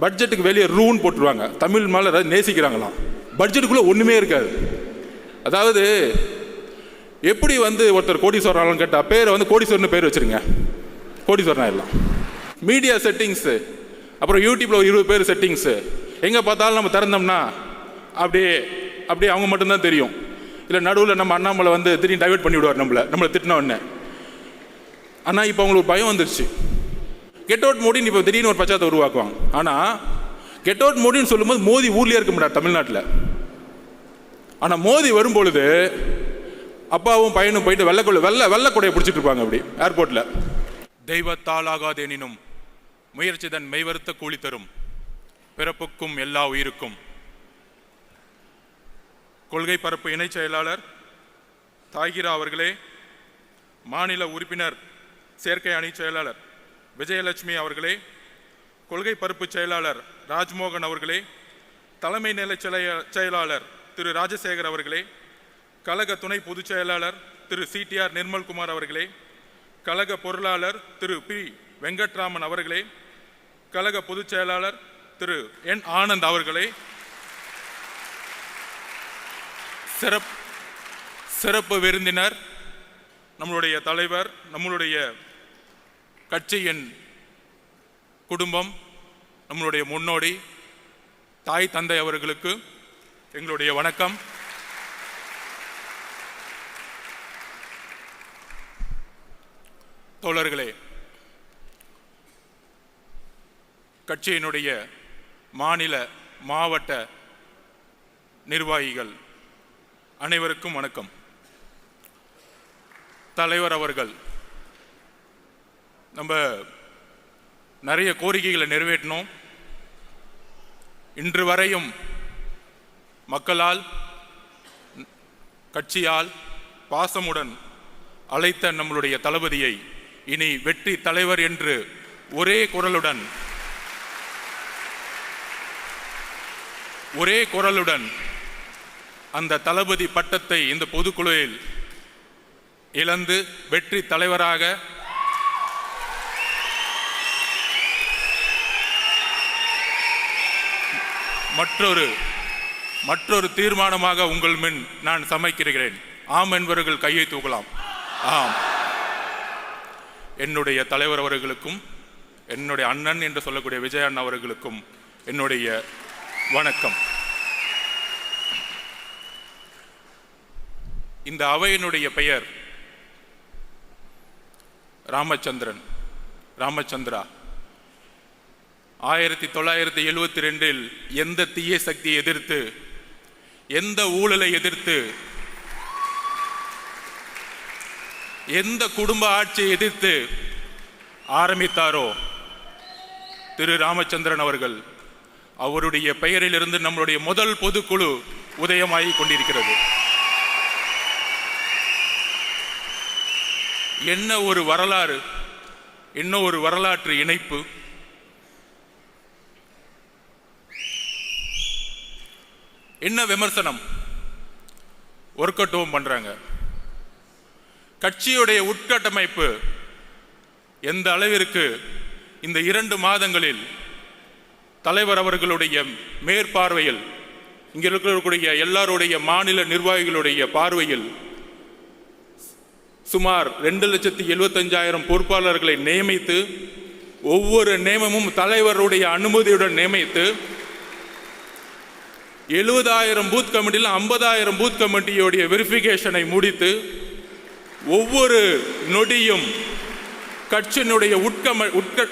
பட்ஜெட்டுக்கு வெளியே ரூன்னு போட்டுருவாங்க. தமிழ் மேலே ஏதாவது நேசிக்கிறாங்களாம். பட்ஜெட்டுக்குள்ளே ஒன்றுமே இருக்காது. அதாவது எப்படி ஒருத்தர் கோடீஸ்வரன் கேட்டால் பேரை கோடீஸ்வரன் பேர் வச்சுருங்க, கோடீஸ்வரன் எல்லாம். மீடியா செட்டிங்ஸு, அப்புறம் யூடியூப்பில் ஒரு 20 பேர் செட்டிங்ஸு, எங்கே பார்த்தாலும் நம்ம திறந்தோம்னா அப்படியே அவங்க மட்டும்தான் தெரியும். இல்லை நடுவில் நம்ம அண்ணாமலை திடீர்னு டைவெர்ட் பண்ணி விடுவார் நம்மளை திட்டின உடனே. ஆனால் இப்போ அவங்களுக்கு பயம் வந்துருச்சு. கெட் அவுட் மோடின்னு இப்போ திடீர்னு ஒரு பச்சாத்தை உருவாக்குவாங்க. ஆனால் கெட் அவுட் மோடின்னு சொல்லும்போது மோடி ஊர்லேயே இருக்க மாட்டார் தமிழ்நாட்டில். ஆனால் மோடி வரும்பொழுது அப்பாவும் பையனும் போயிட்டு வெள்ளக்கொடையை பிடிச்சிட்டு இருப்பாங்க அப்படி ஏர்போர்ட்டில். தெய்வத்தால் ஆகாதெனினும் முயற்சி தன் மெய்வருத்த கூலி தரும், பிறப்புக்கும் எல்லா உயிருக்கும். கொள்கை பரப்பு இணைச் செயலாளர் தாகிரா அவர்களே, மாநில உறுப்பினர் சேர்க்கை அணி செயலாளர் விஜயலட்சுமி அவர்களே, கொள்கை பரப்பு செயலாளர் ராஜ்மோகன் அவர்களே, தலைமை நிலை செயலாளர் திரு ராஜசேகர் அவர்களே, கழக துணை பொதுச் செயலாளர் திரு சிடிஆர் நிர்மல்குமார் அவர்களே, கழக பொருளாளர் திரு பி வெங்கட்ராமன் அவர்களே, கழக பொதுச் செயலாளர் திரு என் ஆனந்த் அவர்களே, சிறப்பு விருந்தினர் நம்மளுடைய தலைவர், நம்மளுடைய கட்சியின் குடும்பம், நம்மளுடைய முன்னோடி தாய் தந்தை அவர்களுக்கு எங்களுடைய வணக்கம். தோழர்களே, கட்சியினுடைய மாநில மாவட்ட நிர்வாகிகள் அனைவருக்கும் வணக்கம். தலைவர் அவர்கள் நம்ம நிறைய கோரிக்கைகளை நிறைவேற்றினோம். இன்று வரையும் மக்களால் கட்சியால் பாசமுடன் அழைத்த நம்மளுடைய தளபதியை இனி வெற்றி தலைவர் என்று ஒரே குரலுடன் அந்த தளபதி பட்டத்தை இந்த பொதுக்குழுவில் இழந்து வெற்றி தலைவராக மற்றொரு தீர்மானமாக உங்கள் முன் நான் சமைக்கிறேன். ஆம் என்பவர்கள் கையை தூக்கலாம். ஆம். என்னுடைய தலைவர் அவர்களுக்கும் என்னுடைய அண்ணன் என்று சொல்லக்கூடிய விஜய் அண்ணா அவர்களுக்கும் என்னுடைய வணக்கம். இந்த அவையினுடைய பெயர் ராமச்சந்திரா. 1972 எந்த தீய சக்தியை எதிர்த்து, எந்த ஊழலை எதிர்த்து, எந்த குடும்ப ஆட்சியை எதிர்த்து ஆரம்பித்தாரோ திரு ராமச்சந்திரன் அவர்கள், அவருடைய பெயரிலிருந்து நம்மளுடைய முதல் பொதுக்குழு உதயமாகி கொண்டிருக்கிறது. என்ன ஒரு வரலாறு, என்ன ஒரு வரலாற்று இணைப்பு. என்ன விமர்சனம் ஒர்க் அவுட் பண்றாங்க. கட்சியுடைய உட்கட்டமைப்பு எந்த அளவிற்கு இந்த 2 மாதங்களில் தலைவர் அவர்களுடைய மேற்பார்வையில், இங்க இருக்கக்கூடிய எல்லாருடைய மாநில நிர்வாகிகளுடைய பார்வையில் சுமார் 2,75,000 பொறுப்பாளர்களை நியமித்து, ஒவ்வொரு நியமமும் தலைவருடைய அனுமதியுடன் நியமித்து, 70,000 பூத் கமிட்டியில் 50,000 பூத் கமிட்டியுடைய வெரிஃபிகேஷனை முடித்து, ஒவ்வொரு நொடியும் கட்சியினுடைய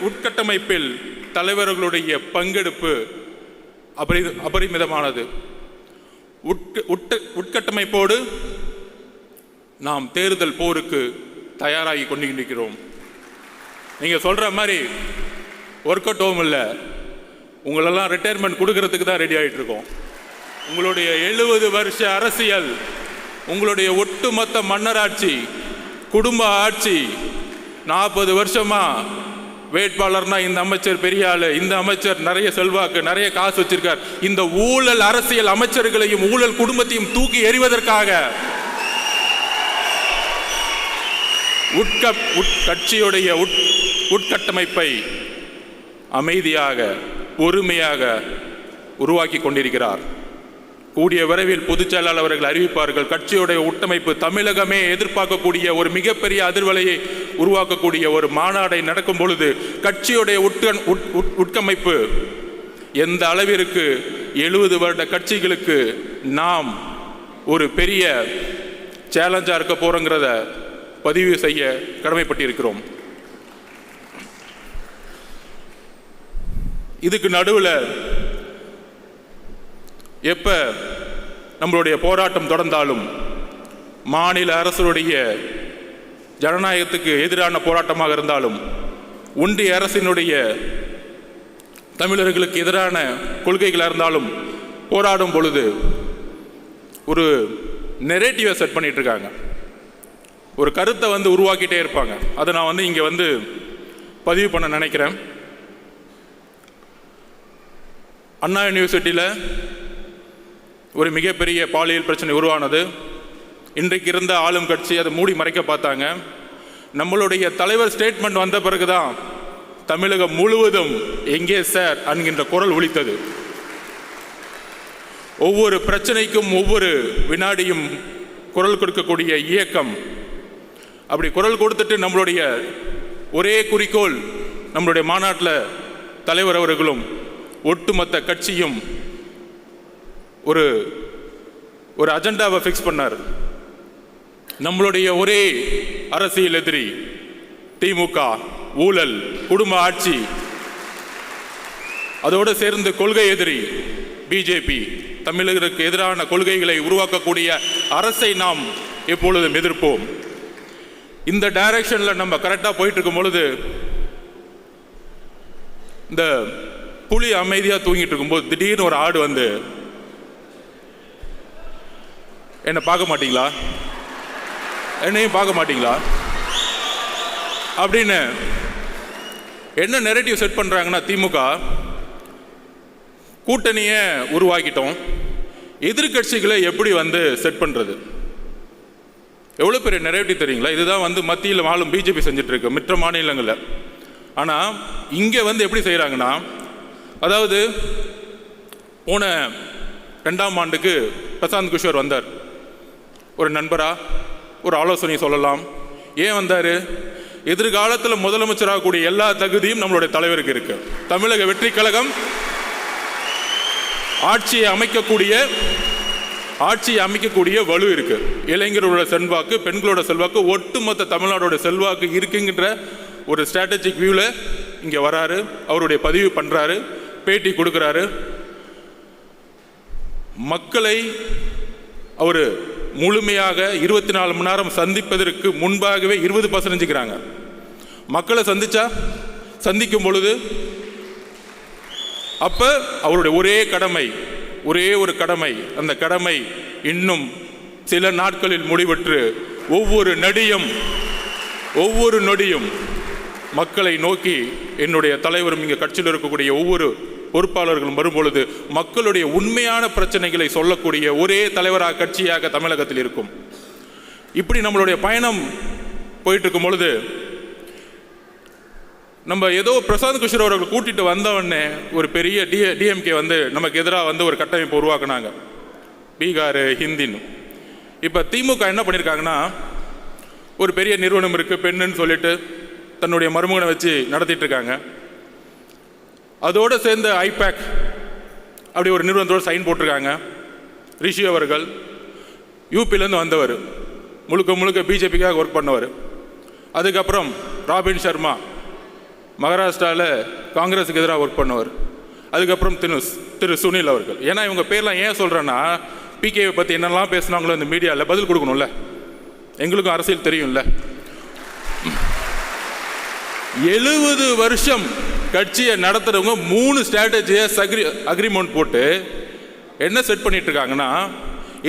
உட்கட்டமைப்பில் தலைவர்களுடைய பங்கெடுப்பு அபரிமிதமானது. உட்கட்டமைப்போடு நாம் தேர்தல் போருக்கு தயாராகி கொண்டிருக்கிறோம். நீங்க சொல்ற மாதிரி ஒர்க் அவுட் இல்லை, உங்களெல்லாம் ரிட்டையர்மெண்ட் கொடுக்கறதுக்கு தான் ரெடி ஆகிட்டு இருக்கோம். உங்களுடைய 70 வருஷ அரசியல், உங்களுடைய ஒட்டுமொத்த மன்னராட்சி, குடும்ப ஆட்சி, 40 வருஷமா வேட்பாளர்னா இந்த அமைச்சர் பெரிய ஆளு, இந்த அமைச்சர் நிறைய செல்வாக்கு, நிறைய காசு வச்சிருக்கார், இந்த ஊழல் அரசியல் அமைச்சர்களையும் ஊழல் குடும்பத்தையும் தூக்கி எறிவதற்காக கட்சியுடைய உட்கட்டமைப்பை அமைதியாக பொறுமையாக உருவாக்கி கொண்டிருக்கிறார். கூடிய விரைவில் பொதுச் செயலாளர் அவர்கள் அறிவிப்பார்கள். கட்சியுடைய உட்டமைப்பு தமிழகமே எதிர்பார்க்கக்கூடிய ஒரு மிகப்பெரிய அதிர்வலையை உருவாக்கக்கூடிய ஒரு மாநாடை நடக்கும் பொழுது கட்சியுடைய உட்கமைப்பு எந்த அளவிற்கு 70 வருட கட்சிகளுக்கு நாம் ஒரு பெரிய சேலஞ்சா இருக்க போறோங்கிறத பதிவு செய்ய கடமைப்பட்டிருக்கிறோம். இதுக்கு நடுவில் எப்ப நம்மளுடைய போராட்டம் தொடர்ந்தாலும் மாநில அரசுடைய ஜனநாயகத்துக்கு எதிரான போராட்டமாக இருந்தாலும் ஒன்றிய அரசினுடைய தமிழர்களுக்கு எதிரான கொள்கைகளாக இருந்தாலும் போராடும் பொழுது ஒரு நெரேட்டிவை செட் பண்ணிட்டு இருக்காங்க. ஒரு கருத்தை உருவாக்கிட்டே இருப்பாங்க. அதை நான் இங்கே பதிவு பண்ண நினைக்கிறேன். அண்ணா யூனிவர்சிட்டியில் ஒரு மிகப்பெரிய பாலியல் பிரச்சனை உருவானது. இன்றைக்கு இருந்த ஆளும் கட்சி அதை மூடி மறைக்க பார்த்தாங்க. நம்மளுடைய தலைவர் ஸ்டேட்மெண்ட் வந்த பிறகுதான் தமிழகம் முழுவதும் எங்கே சார் என்கின்ற குரல் ஒலித்தது. ஒவ்வொரு பிரச்சனைக்கும் ஒவ்வொரு வினாடியும் குரல் கொடுக்கக்கூடிய இயக்கம். அப்படி குரல் கொடுத்துட்டு நம்மளுடைய ஒரே குறிக்கோள், நம்மளுடைய மாநாட்டில் தலைவர் அவர்களும் ஒட்டுமொத்த கட்சியும் ஒரு அஜெண்டாவை ஃபிக்ஸ் பண்ணார். நம்மளுடைய ஒரே அரசியல் எதிரி திமுக, ஊழல், குடும்ப ஆட்சி, அதோடு சேர்ந்து கொள்கை எதிரி பிஜேபி. தமிழர்களுக்கு எதிரான கொள்கைகளை உருவாக்கக்கூடிய அரசை நாம் எப்பொழுதும் எதிர்ப்போம். இந்த டைரக்ஷனில் நம்ம கரெக்டாக போயிட்டு இருக்கும் பொழுது இந்த புலி அமைதியாக தூங்கிட்டு இருக்கும்போது திடீர்னு ஒரு ஆடு என்னை பார்க்க மாட்டீங்களா, என்னையும் பார்க்க மாட்டீங்களா அப்படின்னு என்ன நெரேட்டிவ் செட் பண்ணுறாங்கன்னா, திமுக கூட்டணியை உருவாக்கிட்டோம், எதிர்கட்சிகளை எப்படி செட் பண்ணுறது, எவ்வளோ பெரிய நெரேட்டிவ் தெரியுங்களா? இதுதான் மத்தியில் ஆளும் பிஜேபி செஞ்சுட்டு இருக்கு மற்ற மாநிலங்களில். ஆனால் இங்கே எப்படி செய்கிறாங்கன்னா, அதாவது போன 2ஆம் ஆண்டுக்கு பிரசாந்த் கிஷோர் வந்தார். ஒரு நண்பரா ஒரு ஆலோசனை சொல்லலாம். ஏன் வந்தார்? எதிர்காலத்தில் முதலமைச்சராகக்கூடிய எல்லா தகுதியும் நம்மளுடைய தலைவருக்கு இருக்கு. தமிழக வெற்றி கழகம் ஆட்சியை அமைக்கக்கூடிய வலு இருக்கு. இளைஞர்களோட செல்வாக்கு, பெண்களோட செல்வாக்கு, ஒட்டுமொத்த தமிழ்நாடோட செல்வாக்கு இருக்குங்கிற ஒரு ஸ்ட்ராட்டஜிக் வியூவில் இங்கே வராரு. அவருடைய பதிவு பண்ணுறாரு, பேட்டி கொடுக்குறாரு. மக்களை அவர் முழுமையாக 24 மணி நேரம் சந்திப்பதற்கு முன்பாகவே 20% செஞ்சுக்கிறாங்க. மக்களை சந்திக்கும் பொழுது அப்ப அவருடைய ஒரே ஒரு கடமை, அந்த கடமை இன்னும் சில நாட்களில் முடிவற்று ஒவ்வொரு நொடியும் மக்களை நோக்கி என்னுடைய தலைவரும் இங்கே கட்சியில் இருக்கக்கூடிய ஒவ்வொரு பொறுப்பாளர்களும் வரும்பொழுது மக்களுடைய உண்மையான பிரச்சனைகளை சொல்லக்கூடிய ஒரே தலைவராக கட்சியாக தமிழகத்தில் இருக்கும். இப்படி நம்மளுடைய பயணம் போயிட்டு இருக்கும் பொழுது நம்ம ஏதோ பிரசாந்த் கிஷோர் அவர்கள் கூட்டிட்டு வந்தவொடனே ஒரு பெரிய டிஎம்கே நமக்கு எதிராக ஒரு கட்டமைப்பு உருவாக்குனாங்க, பீகார் ஹிந்தின்னு. இப்போ திமுக என்ன பண்ணியிருக்காங்கன்னா, ஒரு பெரிய நிறுவனம் இருக்குது பெண்ணுன்னு சொல்லிட்டு தன்னுடைய மருமகனை வச்சு நடத்திட்டு இருக்காங்க. அதோடு சேர்ந்து ஐபேக் அப்படி ஒரு நிறுவனத்தோடு சைன் போட்டிருக்காங்க. ரிஷி அவர்கள் யூபிலேருந்து வந்தவர், முழுக்க பிஜேபிக்காக ஒர்க் பண்ணவர். அதுக்கப்புறம் ராபின் சர்மா மகாராஷ்டிராவில் காங்கிரஸுக்கு எதிராக ஒர்க் பண்ணவர். அதுக்கப்புறம் திரு சுனில் அவர்கள். ஏன்னா இவங்க பேர்லாம் ஏன் சொல்கிறேன்னா, பிகேவை பற்றி என்னெல்லாம் பேசுனாங்களோ இந்த மீடியாவில் பதில் கொடுக்கணும்ல, எங்களுக்கும் அரசியல் தெரியும்ல. 70 வருஷம் கட்சியை நடத்துகிறவங்க 3 ஸ்ட்ராட்டஜியஸ் அக்ரிமெண்ட் போட்டு என்ன செட் பண்ணிட்டு இருக்காங்கன்னா,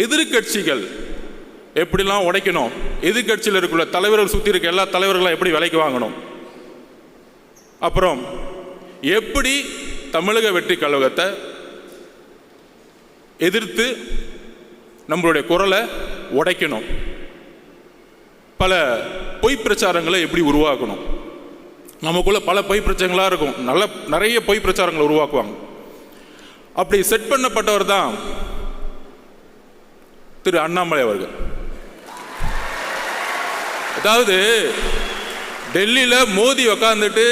எதிர்கட்சிகள் எப்படிலாம் உடைக்கணும், எதிர்கட்சியில் இருக்கிற தலைவர்கள் சுற்றி இருக்க எல்லா தலைவர்களும் எப்படி விலைக்கு வாங்கணும், அப்புறம் எப்படி தமிழக வெற்றி கழகத்தை எதிர்த்து நம்மளுடைய குரலை உடைக்கணும், பல பொய் பிரச்சாரங்களை எப்படி உருவாக்கணும், நமக்குள்ள பல பொய் பிரச்சனைகளாக இருக்கும், நிறைய பொய் பிரச்சாரங்களை உருவாக்குவாங்க. அப்படி செட் பண்ணப்பட்டவர் தான் திரு அண்ணாமலை அவர்கள். அதாவது டெல்லியில் மோடி உக்காந்துட்டு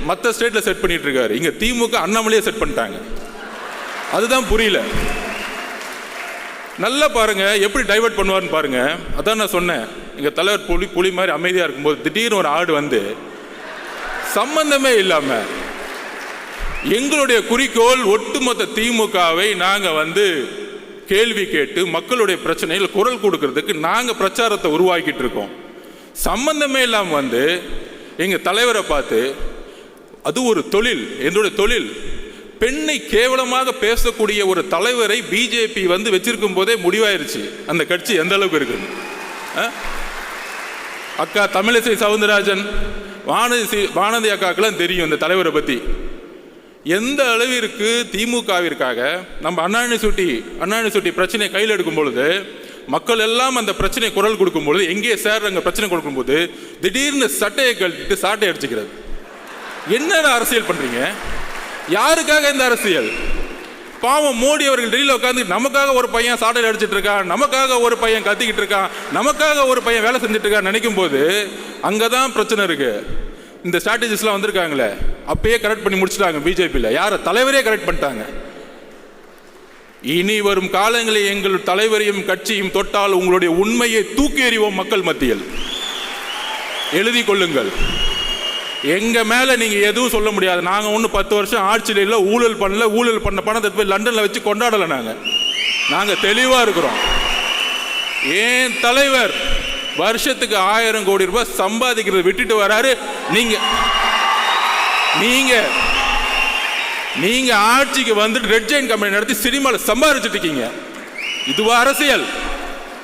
மற்ற ஸ்டேட்டில் செட் பண்ணிட்டு இருக்காரு, இங்கே திமுக அண்ணாமலையே செட் பண்ணிட்டாங்க. அதுதான் புரியல. நல்லா பாருங்க எப்படி டைவர்ட் பண்ணுவார்னு பாருங்க. அதான் நான் சொன்னேன், எங்கள் தலைவர் புலி மாதிரி அமைதியாக இருக்கும்போது திடீர்னு ஒரு ஆடு வந்து சம்பந்தமே இல்லாம எங்களுடைய குறிக்கோள் ஒட்டுமொத்த திமுகவை நாங்கள் வந்து கேள்வி கேட்டு மக்களுடைய பிரச்சனைகள் குரல் கொடுக்கறதுக்கு நாங்கள் பிரச்சாரத்தை உருவாக்கிட்டு இருக்கோம். சம்பந்தமே இல்லாமல் வந்து எங்கள் தலைவரை பார்த்து, அது ஒரு தொழில், என்னுடைய தொழில், பெண்ணை கேவலமாக பேசக்கூடிய ஒரு தலைவரை பிஜேபி வந்து வச்சிருக்கும் போதே முடிவாயிருச்சு அந்த கட்சி எந்த அளவுக்கு இருக்கு. அக்கா தமிழிசை சவுந்தரராஜன், வானதி அக்காக்கெல்லாம் தெரியும் இந்த தலைவரை பற்றி. எந்த அளவிற்கு திமுகவிற்காக நம்ம அண்ணாநிசுட்டி பிரச்சனையை கையில் எடுக்கும் பொழுது, மக்கள் எல்லாம் அந்த பிரச்சனை குரல் கொடுக்கும் பொழுது, எங்கே சார் அங்கே பிரச்சனை கொடுக்கும்போது திடீர்னு சட்டையை கழட்டிட்டு சாட்டை அடிச்சுக்கிறது. என்ன அரசியல் பண்றீங்க? யாருக்காக இந்த அரசியல்? பாவம் மோடி அவர்கள் டெல்லியில் உட்காந்து நமக்காக ஒரு பையன் சாட்டையில் அடிச்சுட்டு இருக்கான், நமக்காக ஒரு பையன் கத்திக்கிட்டு இருக்கான், நமக்காக ஒரு பையன் வேலை செஞ்சுட்டு இருக்கான் நினைக்கும் போது அங்கதான் பிரச்சனை இருக்கு. இந்த ஸ்ட்ராட்டஜிஸ்லாம் வந்திருக்காங்களே, அப்பயே கரெக்ட் பண்ணி முடிச்சுட்டாங்க பிஜேபியில். யார தலைவரே கரெக்ட் பண்ணிட்டாங்க. இனி வரும் காலங்களில் எங்கள் தலைவரையும் கட்சியும் தொட்டால் உங்களுடைய உண்மையை தூக்கி எறிவோம் மக்கள் மத்தியில். எழுதி கொள்ளுங்கள். எங்க மேல நீங்க எதுவும் சொல்ல முடியாது. நாங்க ஒன்னும் 10 வருஷம் ஆட்சியில் இல்லை, ஊழல் பண்ணல, ஊழல் பண்ண பணத்தை போய் லண்டன்ல வச்சு கொண்டாடல. நாங்க தெளிவா இருக்கிறோம். ஏன் தலைவர் வருஷத்துக்கு 1000 கோடி ரூபாய் சம்பாதிக்கிறத விட்டுட்டு வராரு. நீங்க ஆட்சிக்கு வந்துட்டு ரெட் ஜெயின் கம்பெனி நடத்தி சினிமாவில் சம்பாதிச்சுட்டு இருக்கீங்க. இதுவா அரசியல்?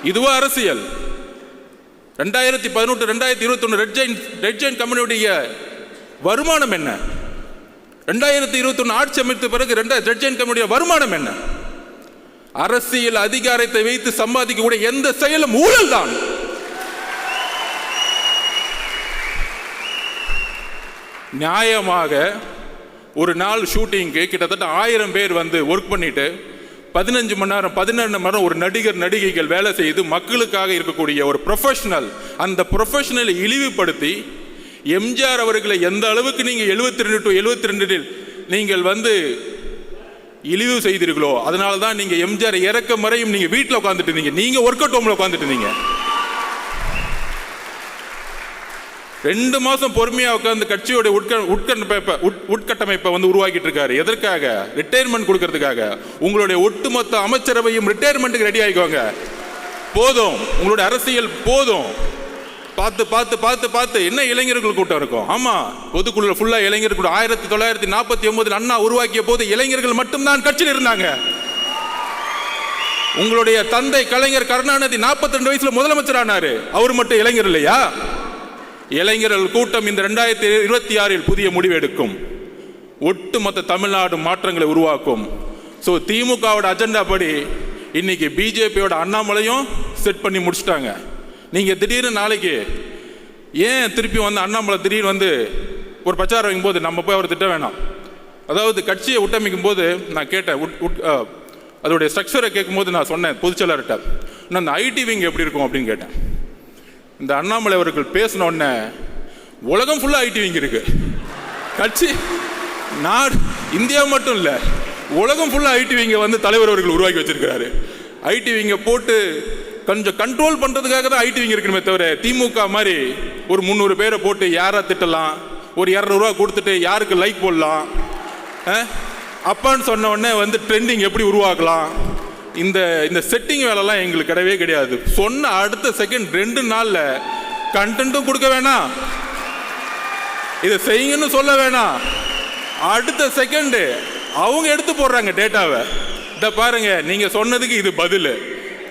2018 2021 ரெட் ஜெயின் கம்பெனியுடைய வருமானம் என்ன? 2021 ஆட்சி அமைத்த பிறகு ரெட் ஜெயின் கம்பெனியுடைய வருமானம் என்ன? அரசியல் அதிகாரத்தை வைத்து சம்பாதிக்கக்கூடிய எந்த செயலும் ஊழல் தான். நியாயமாக ஒரு நாள் ஷூட்டிங்க்கு கிட்டத்தட்ட 1000 பேர் வந்து ஒர்க் பண்ணிட்டு 15 மணி நேரம் 12 மணி நேரம் ஒரு நடிகைகள் வேலை செய்து மக்களுக்காக இருக்கக்கூடிய ஒரு ப்ரொஃபஷனல், அந்த ப்ரொஃபஷனலை இழிவுபடுத்தி எம்ஜிஆர் அவர்களை எந்த அளவுக்கு நீங்கள் 72 to 72 நீங்கள் வந்து இழிவு செய்தீர்களோ, அதனால தான் நீங்கள் எம்ஜிஆர் இறக்க மறையும் நீங்கள் வீட்டில் உட்காந்துட்டு இருந்தீங்க. நீங்கள் ஒர்க் அவுட் ஹோமில் உட்காந்துட்டு இருந்தீங்க. 2 மாதம் பொறுமையாக உட்காந்து கட்சியோட உட்கட்டமைப்பை வந்து உருவாக்கிட்டு இருக்காரு. எதற்காக? ரிட்டையர்மெண்ட் கொடுக்கறதுக்காக. உங்களுடைய ஒட்டுமொத்த அமைச்சரவையும் ரிட்டையர்மெண்ட்டுக்கு ரெடி ஆகிக்கோங்க. போதும், உங்களுடைய அரசியல் போதும். பார்த்து பார்த்து பார்த்து பார்த்து என்ன இளைஞர்கள் கூட்டம் இருக்கும். ஆமா, பொதுக்குழு ஃபுல்லா இளைஞர் கூட்டம். 1949 அண்ணா உருவாக்கிய போது இளைஞர்கள் மட்டும்தான் கட்சியில் இருந்தாங்க. உங்களுடைய தந்தை கலைஞர் கருணாநிதி 42 வயசுல முதலமைச்சர் ஆனாரு. அவர் மட்டும் இளைஞர் இல்லையா? இளைஞர்கள் கூட்டம் இந்த 2026 புதிய முடிவு எடுக்கும். ஒட்டுமொத்த தமிழ்நாடு மாற்றங்களை உருவாக்கும். ஸோ திமுகவோட அஜெண்டா படி இன்னைக்கு பிஜேபியோட அண்ணாமலையும் செட் பண்ணி முடிச்சுட்டாங்க. நீங்கள் திடீர்னு நாளைக்கு ஏன் திருப்பி வந்து அண்ணாமலை திடீர்னு வந்து ஒரு பிரச்சாரம் வைக்கும் போது நம்ம போய் அவர் திட்ட வேணாம். அதாவது கட்சியை உட்டமைக்கும் போது நான் கேட்டேன், அதோடைய ஸ்ட்ரக்சரை கேட்கும்போது நான் சொன்னேன் பொதுச்செயலாளர்கிட்ட, நான் அந்த ஐடி விங் எப்படி இருக்கும் அப்படின்னு கேட்டேன். இந்த அண்ணாமலை அவர்கள் பேசின உடனே உலகம் ஃபுல்லாக ஐடி விங் இருக்கு. கட்சி நாடு இந்தியா மட்டும் இல்லை, உலகம் ஃபுல்லாக ஐடி விங்கை வந்து தலைவர் அவர்கள் உருவாக்கி வச்சிருக்கிறாரு. ஐடி விங்கை போட்டு கொஞ்சம் கண்ட்ரோல் பண்ணுறதுக்காக தான் ஐடி விங் இருக்கணுமே தவிர திமுக மாதிரி ஒரு 300 பேரை போட்டு யாரா திட்டலாம், ஒரு 200 ரூபா கொடுத்துட்டு யாருக்கு லைக் போடலாம், அப்பான்னு சொன்ன உடனே வந்து ட்ரெண்டிங் எப்படி உருவாக்கலாம், இந்த செட்டிங் வேலைலாம் எங்களுக்கு கிடையவே கிடையாது. சொன்ன அடுத்த செகண்ட் 2 நாள்ல கண்டென்ட்டும் கொடுக்க வேணாம், இதை செய்யுங்கன்னு சொல்ல வேணாம், அடுத்த செகண்ட் அவங்க எடுத்து போடுறாங்க டேட்டாவை. இதை பாருங்க, நீங்க சொன்னதுக்கு இது பதில்.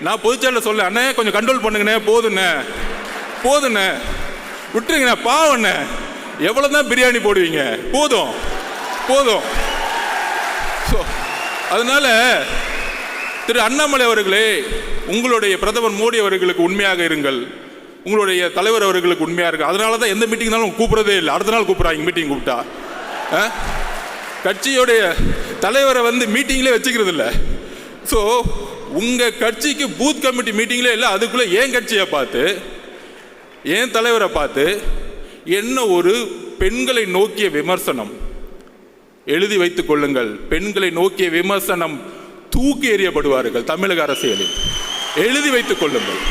நான் பொதுச்செயலாளர் சொல்ல, அண்ணே கொஞ்சம் கண்ட்ரோல் பண்ணுங்கண்ணே, போதுண்ணே விட்டுருங்கண்ணே, பாவண்ணே எவ்வளவுதான் பிரியாணி போடுவீங்க, போதும். அதனால திரு அண்ணாமலை அவர்களே, உங்களுடைய பிரதமர் மோடி அவர்களுக்கு உண்மையாக இருங்கள். உங்களுடைய தலைவர் அவர்களுக்கு உண்மையாக இருக்குது. அதனால தான் எந்த மீட்டிங்னாலும் கூப்பிட்றதே இல்லை, அடுத்த நாள் கூப்பிட்றாங்க மீட்டிங் கூப்பிட்டா. கட்சியோடைய தலைவரை வந்து மீட்டிங்லேயே வச்சுக்கிறது இல்லை. ஸோ உங்கள் கட்சிக்கு பூத் கமிட்டி மீட்டிங்லேயே இல்லை, அதுக்குள்ளே ஏன் கட்சியை பார்த்து ஏன் தலைவரை பார்த்து என்ன ஒரு பெண்களை நோக்கிய விமர்சனம். எழுதி வைத்துக் கொள்ளுங்கள், பெண்களை நோக்கிய விமர்சனம் தூக்கி எறியப்படுவார்கள் தமிழக அரசியலில். எழுதி வைத்துக் கொள்ளுங்கள்.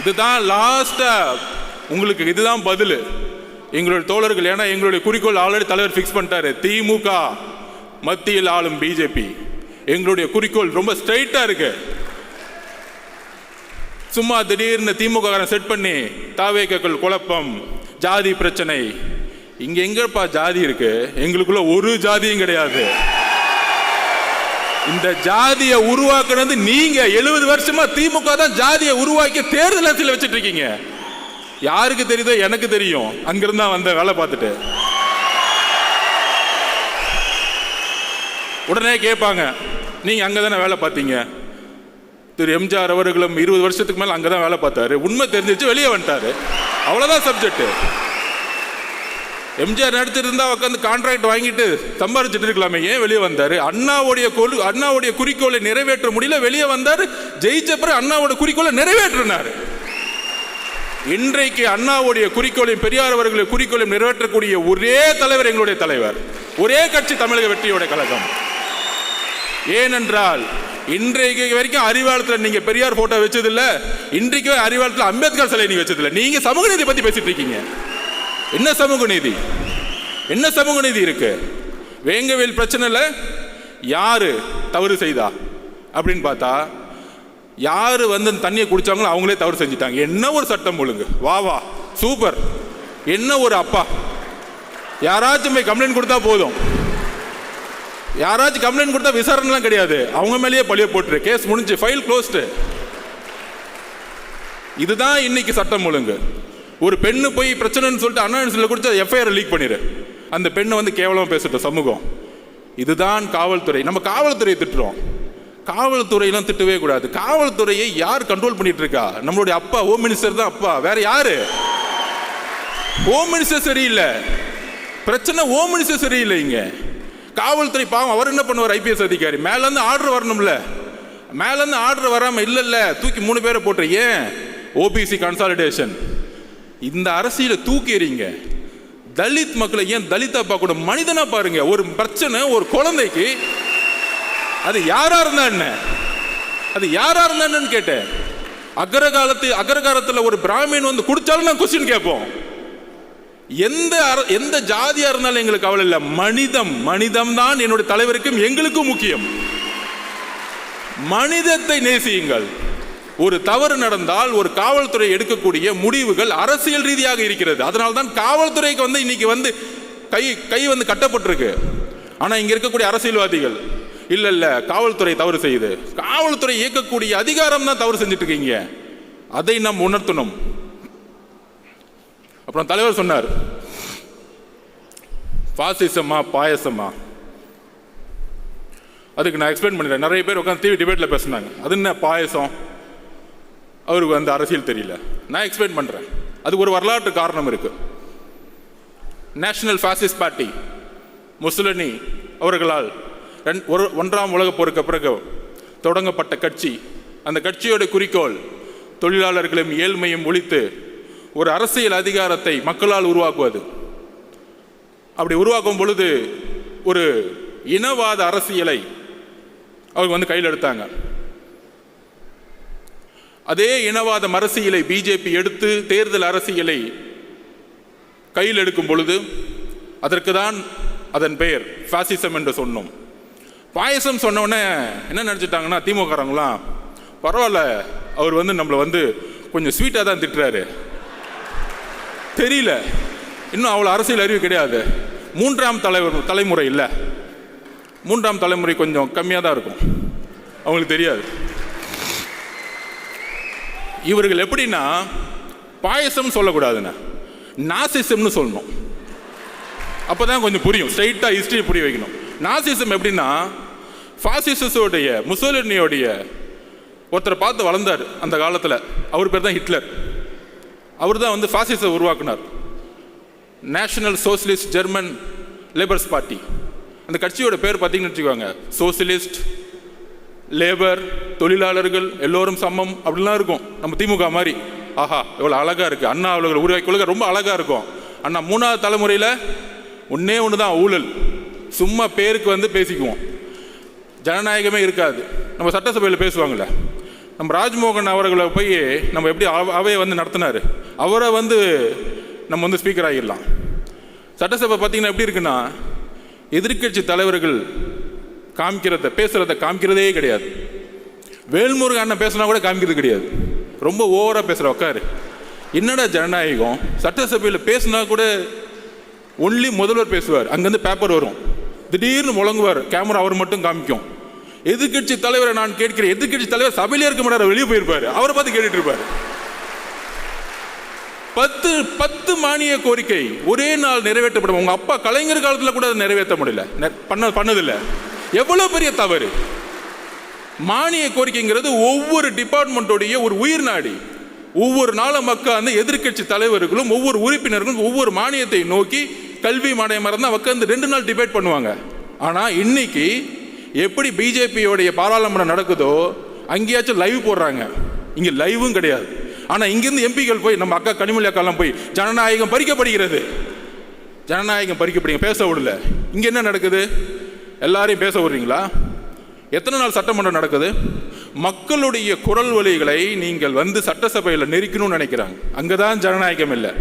இதுதான் லாஸ்டா உங்களுக்கு, இதுதான் பதில் எங்களுடைய தோழர்கள். ஏன்னா எங்களுடைய குறிக்கோள் ஆல்ரெடி தலைவர் ஃபிக்ஸ் பண்ணிட்டாரு, திமுக மத்தியில் ஆளும் பிஜேபி. எங்களுடைய குறிக்கோள் ரொம்ப ஸ்ட்ரைட்டா இருக்கு. சும்மா திடீர்னு திமுக செட் பண்ணி தாவேக்கள் குழப்பம், ஜாதி பிரச்சனை. இங்க எங்கப்பா ஜாதி இருக்கு? எங்களுக்குள்ள ஒரு ஜாதியும் கிடையாது. இந்த ஜாதியை உருவாக்குனது நீங்க. 70 வருஷமா திமுக தான் ஜாதியை உருவாக்கி தேர்தல் அரசியல் வச்சுட்டு இருக்கீங்க. யாருக்கு தெரியுதோ? எனக்கு தெரியும். அங்கிருந்தா வந்த வேலை பார்த்துட்டு உடனே கேட்பாங்க, நீங்க அங்கதானே வேலை பார்த்தீங்க? திரு எம்ஜிஆர் அவர்களும் 20 வருஷத்துக்கு மேல அங்கதான் வேலை பார்த்தாரு. உண்மை தெரிஞ்சிச்சு, வெளியே வந்துட்டாரு. அவ்வளவுதான் சப்ஜெக்ட். எம்ஜிஆர் நடிச்சிட்டு இருந்தா உட்காந்து கான்ட்ராக்ட் வாங்கிட்டு சம்பாதிச்சுட்டு இருக்கலாமே, ஏன் வெளியே வந்தாரு? அண்ணாவுடைய குறிக்கோளை நிறைவேற்ற முடியல, வெளியே வந்தாரு. ஜெயிச்ச பிறகு அண்ணாவோட குறிக்கோளை நிறைவேற்றினார். இன்றைக்கு அண்ணாவுடைய குறிக்கோளையும் பெரியார் அவர்களுடைய குறிக்கோளையும் நிறைவேற்றக்கூடிய ஒரே தலைவர் எங்களுடைய தலைவர், ஒரே கட்சி தமிழக வெற்றியோட கழகம். ஏனென்றால் இன்றைக்கு வரைக்கும் அறிவாலயத்தில் நீங்க பெரியார் போட்டோ வச்சதில்லை, இன்றைக்கு அறிவாலயத்தில் அம்பேத்கர் சிலை நீங்க வச்சதில்லை. நீங்க சமூக நீதி பத்தி பேசிட்டு இருக்கீங்க. என்ன சமூக நீதி? என்ன சமூக நீதி இருக்கு? வேங்கவேல் பிரச்சனைல யாரு தவறு செய்தா அப்படின்னு பார்த்தா, யாரு வந்து தண்ணியை குடிச்சாங்களோ அவங்களே தவறு செஞ்சுட்டாங்க. என்ன ஒரு சட்டம் ஒழுங்கு! வா வா சூப்பர்! என்ன ஒரு அப்பா! யாராச்சும் போய் கம்ப்ளைண்ட் கொடுத்தா போதும், யாராச்சும் கம்ப்ளைண்ட் கொடுத்தா விசாரணைலாம் கிடையாது, அவங்க மேலேயே பழிய போட்டுரு, கேஸ் முடிஞ்சு, ஃபைல் க்ளோஸ்டு. இதுதான் இன்னைக்கு சட்டம் ஒழுங்கு. ஒரு பெண்ணு போய் பிரச்சனைன்னு சொல்லிட்டு அண்ணா கொடுத்து எஃப்ஐஆர் லீக் பண்ணிடு, அந்த பெண்ணை வந்து கேவலமா பேசட்டும் சமூகம். இதுதான் காவல்துறை. நம்ம காவல்துறையை திட்டுறோம், காவல்துறையெல்லாம் திட்டவே கூடாது. காவல்துறையை யார் கண்ட்ரோல் பண்ணிட்டு இருக்கா? நம்மளுடைய அப்பா ஹோம் மினிஸ்டர் தான். அப்பா வேற யாரு? ஹோம் மினிஸ்டர் சரியில்லை, பிரச்சனை ஹோம் மினிஸ்டர் சரியில்லை. இங்க காவல்துறை பாவம், அவர் என்ன பண்ணுவார்? ஐபிஎஸ் அதிகாரி மேல இருந்து ஆர்டர் வரணும்ல, மேல இருந்து ஆர்டர் வராம இல்ல தூக்கி 3 பேரை போட்டு, ஏன் ஓபிசி கன்சாலிடேஷன். இந்த அரசியலை தூக்கி எறிங்க. தலித் மக்களை ஏன் தலிதா பார்க்க கூட மனிதனா பாருங்க. ஒரு பிரச்சனை ஒரு குழந்தைக்கு, அது யாரா இருந்தா என்ன, அது யாரா இருந்தா என்னன்னு கேட்டேன். அக்ரகாரத்தில் ஒரு பிராமின் வந்து குடிச்சாலும் நான் கொஸ்டின் கேட்போம். எந்த ஜாதியா இருந்தாலும் எங்களுக்கு கவலை இல்லை. மனிதம் தான் என்னுடைய தலைவருக்கும் எங்களுக்கும் முக்கியம். மனிதத்தை நேசியுங்கள். ஒரு தவறு நடந்தால் ஒரு காவல்துறை எடுக்கக்கூடிய முடிவுகள் அரசியல் ரீதியாக இருக்கிறது. அதனால்தான் காவல்துறைக்கு வந்து இன்னைக்கு வந்து கை வந்து கட்டப்பட்டிருக்கு. ஆனா இங்க இருக்கக்கூடிய அரசியல்வாதிகள் இல்ல காவல்துறை தவறு செய்யுது, காவல்துறை இயக்கக்கூடிய அதிகாரம் தான் தவறு செஞ்சுட்டு இருக்கீங்க, அதை நாம் உணர்த்தணும். அப்புறம் தலைவர் சொன்னார், பாசிசமா பாயசமா? அதுக்கு நான் எக்ஸ்பிளைன் பண்ணிடுறேன். நிறைய பேர் உட்காந்து டிவி டிபேட்ல பேசினாங்க, அது என்ன பாயசம், அவருக்கு வந்து அரசியல் தெரியல. நான் எக்ஸ்பிளைன் பண்றேன். அதுக்கு ஒரு வரலாற்று காரணம் இருக்கு. நேஷனல் பாசிஸ்ட் பார்ட்டி முசோலினி அவர்களால் 1ஆம் உலகப் போருக்கு பிறகு தொடங்கப்பட்ட கட்சி. அந்த கட்சியோட குறிக்கோள் தொழிலாளர்களையும் ஏழ்மையும் ஒழித்து ஒரு அரசியல் அதிகாரத்தை மக்களால் உருவாக்குவது. அப்படி உருவாக்கும் பொழுது ஒரு இனவாத அரசியலை அவங்க வந்து கையில் எடுத்தாங்க. அதே இனவாத அரசியலை பிஜேபி எடுத்து தேர்தல் அரசியலை கையில் எடுக்கும் பொழுது அதற்கு தான் அதன் பெயர் பாசிசம் என்று சொன்னோம். பாயசம் சொன்ன உடனே என்ன நினைச்சிட்டாங்கன்னா, திமுகறாங்களாம் பரவாயில்ல, அவர் வந்து நம்மளை வந்து கொஞ்சம் ஸ்வீட்டாக தான் திட்டுறாரு, தெரியல, இன்னும் அவ்வளோ அரசியல் அறிவு கிடையாது, 3ஆம் தலைமுறை இல்லை, 3ஆம் தலைமுறை கொஞ்சம் கம்மியாக தான் இருக்கும், அவங்களுக்கு தெரியாது. இவர்கள் எப்படின்னா பாயசம் சொல்லக்கூடாதுன்னா நாசிசம்னு சொல்லணும், அப்போதான் கொஞ்சம் புரியும். ஸ்ட்ரைட்டாக ஹிஸ்டரி புரிய வைக்கணும். நாசிசம் எப்படின்னா, பாசிசோடைய முசோலினியோடைய ஒருத்தரை பார்த்து வளர்ந்தார் அந்த காலத்தில். அவர் பேர் தான் ஹிட்லர். அவர் தான் வந்து ஃபாசிசத்தை உருவாக்குனார். National Socialist German labours party. அந்த கட்சியோட பேர் பார்த்தீங்கன்னு வச்சுக்கோங்க, சோசியலிஸ்ட், லேபர், தொழிலாளர்கள் எல்லோரும் சமம் அப்படிலாம் இருக்கும். நம்ம திமுக மாதிரி. ஆஹா எவ்வளோ அழகாக இருக்குது. அண்ணா அவர்கள் உருவாக்கி கொள்கை ரொம்ப அழகாக இருக்கும். ஆனால் 3வது தலைமுறையில் ஒன்றே ஒன்று தான், ஊழல். சும்மா பேருக்கு வந்து பேசிக்குவோம், ஜனநாயகமே இருக்காது. நம்ம சட்டசபையில் பேசுவாங்கள்ல, நம்ம ராஜ்மோகன் அவர்களை போய் நம்ம எப்படி அவையை வந்து நடத்தினார், அவரை வந்து நம்ம வந்து ஸ்பீக்கர் ஆகிடலாம். சட்டசபை பார்த்திங்கன்னா எப்படி இருக்குன்னா, எதிர்கட்சி தலைவர்கள் பேசுகிறத காமிக்கிறதே கிடையாது. வேல்முருகன் அண்ணன் பேசினா கூட காமிக்கிறது கிடையாது. ரொம்ப ஓவராக பேசுகிற உட்காரு. என்னடா ஜனநாயகம்? சட்டசபையில் பேசினா கூட ஒன்லி முதல்வர் பேசுவார், அங்கேருந்து பேப்பர் வரும், திடீர்னு முழங்குவார், கேமரா அவர் மட்டும் காமிக்கும். எதிர்கட்சி தலைவரை நான் கேட்கிறேன், எதிர்கட்சி தலைவர் சபையிலே இருக்க மாட்டார், வெளியே போயிருப்பார், அவரை பார்த்து கேட்டுட்டு இருப்பார். 10 மானிய கோரிக்கை ஒரே நாள் நிறைவேற்றப்படும். உங்க அப்பா கலைஞர் காலத்தில் கூட நிறைவேற்ற முடியல, பண்ணதில்லை. எவ்வளவு பெரிய தவறு! மானிய கோரிக்கைங்கிறது ஒவ்வொரு டிபார்ட்மெண்ட்டோடைய ஒரு உயிர் நாடி. ஒவ்வொரு நாளும் மக்கள் அந்த எதிர்கட்சி தலைவர்களும் ஒவ்வொரு உறுப்பினர்களும் ஒவ்வொரு மானியத்தை நோக்கி கல்வி மானியம் இருந்தால் உட்காந்து 2 நாள் டிபேட் பண்ணுவாங்க. ஆனால் இன்னைக்கு எப்படி பிஜேபியோடைய பாராளுமன்றம் நடக்குதோ அங்கேயாச்சும் லைவ் போடுறாங்க, இங்கே லைவும் கிடையாது. ஆனால் இங்கேருந்து எம்பிகள் போய், நம்ம அக்கா கனிமொழி அக்காலாம் போய், ஜனநாயகம் பறிக்கப்படுகிறது, ஜனநாயகம் பறிக்கப்படுங்க, பேச விடல. இங்கே என்ன நடக்குது? எல்லாரையும் பேச விடுறீங்களா? எத்தனை நாள் சட்டமன்றம் நடக்குது? மக்களுடைய குரல் வலிகளை நீங்கள் வந்து சட்டசபையில் நெருக்கணும்னு நினைக்கிறாங்க. அங்கே தான் ஜனநாயகம் இல்லை.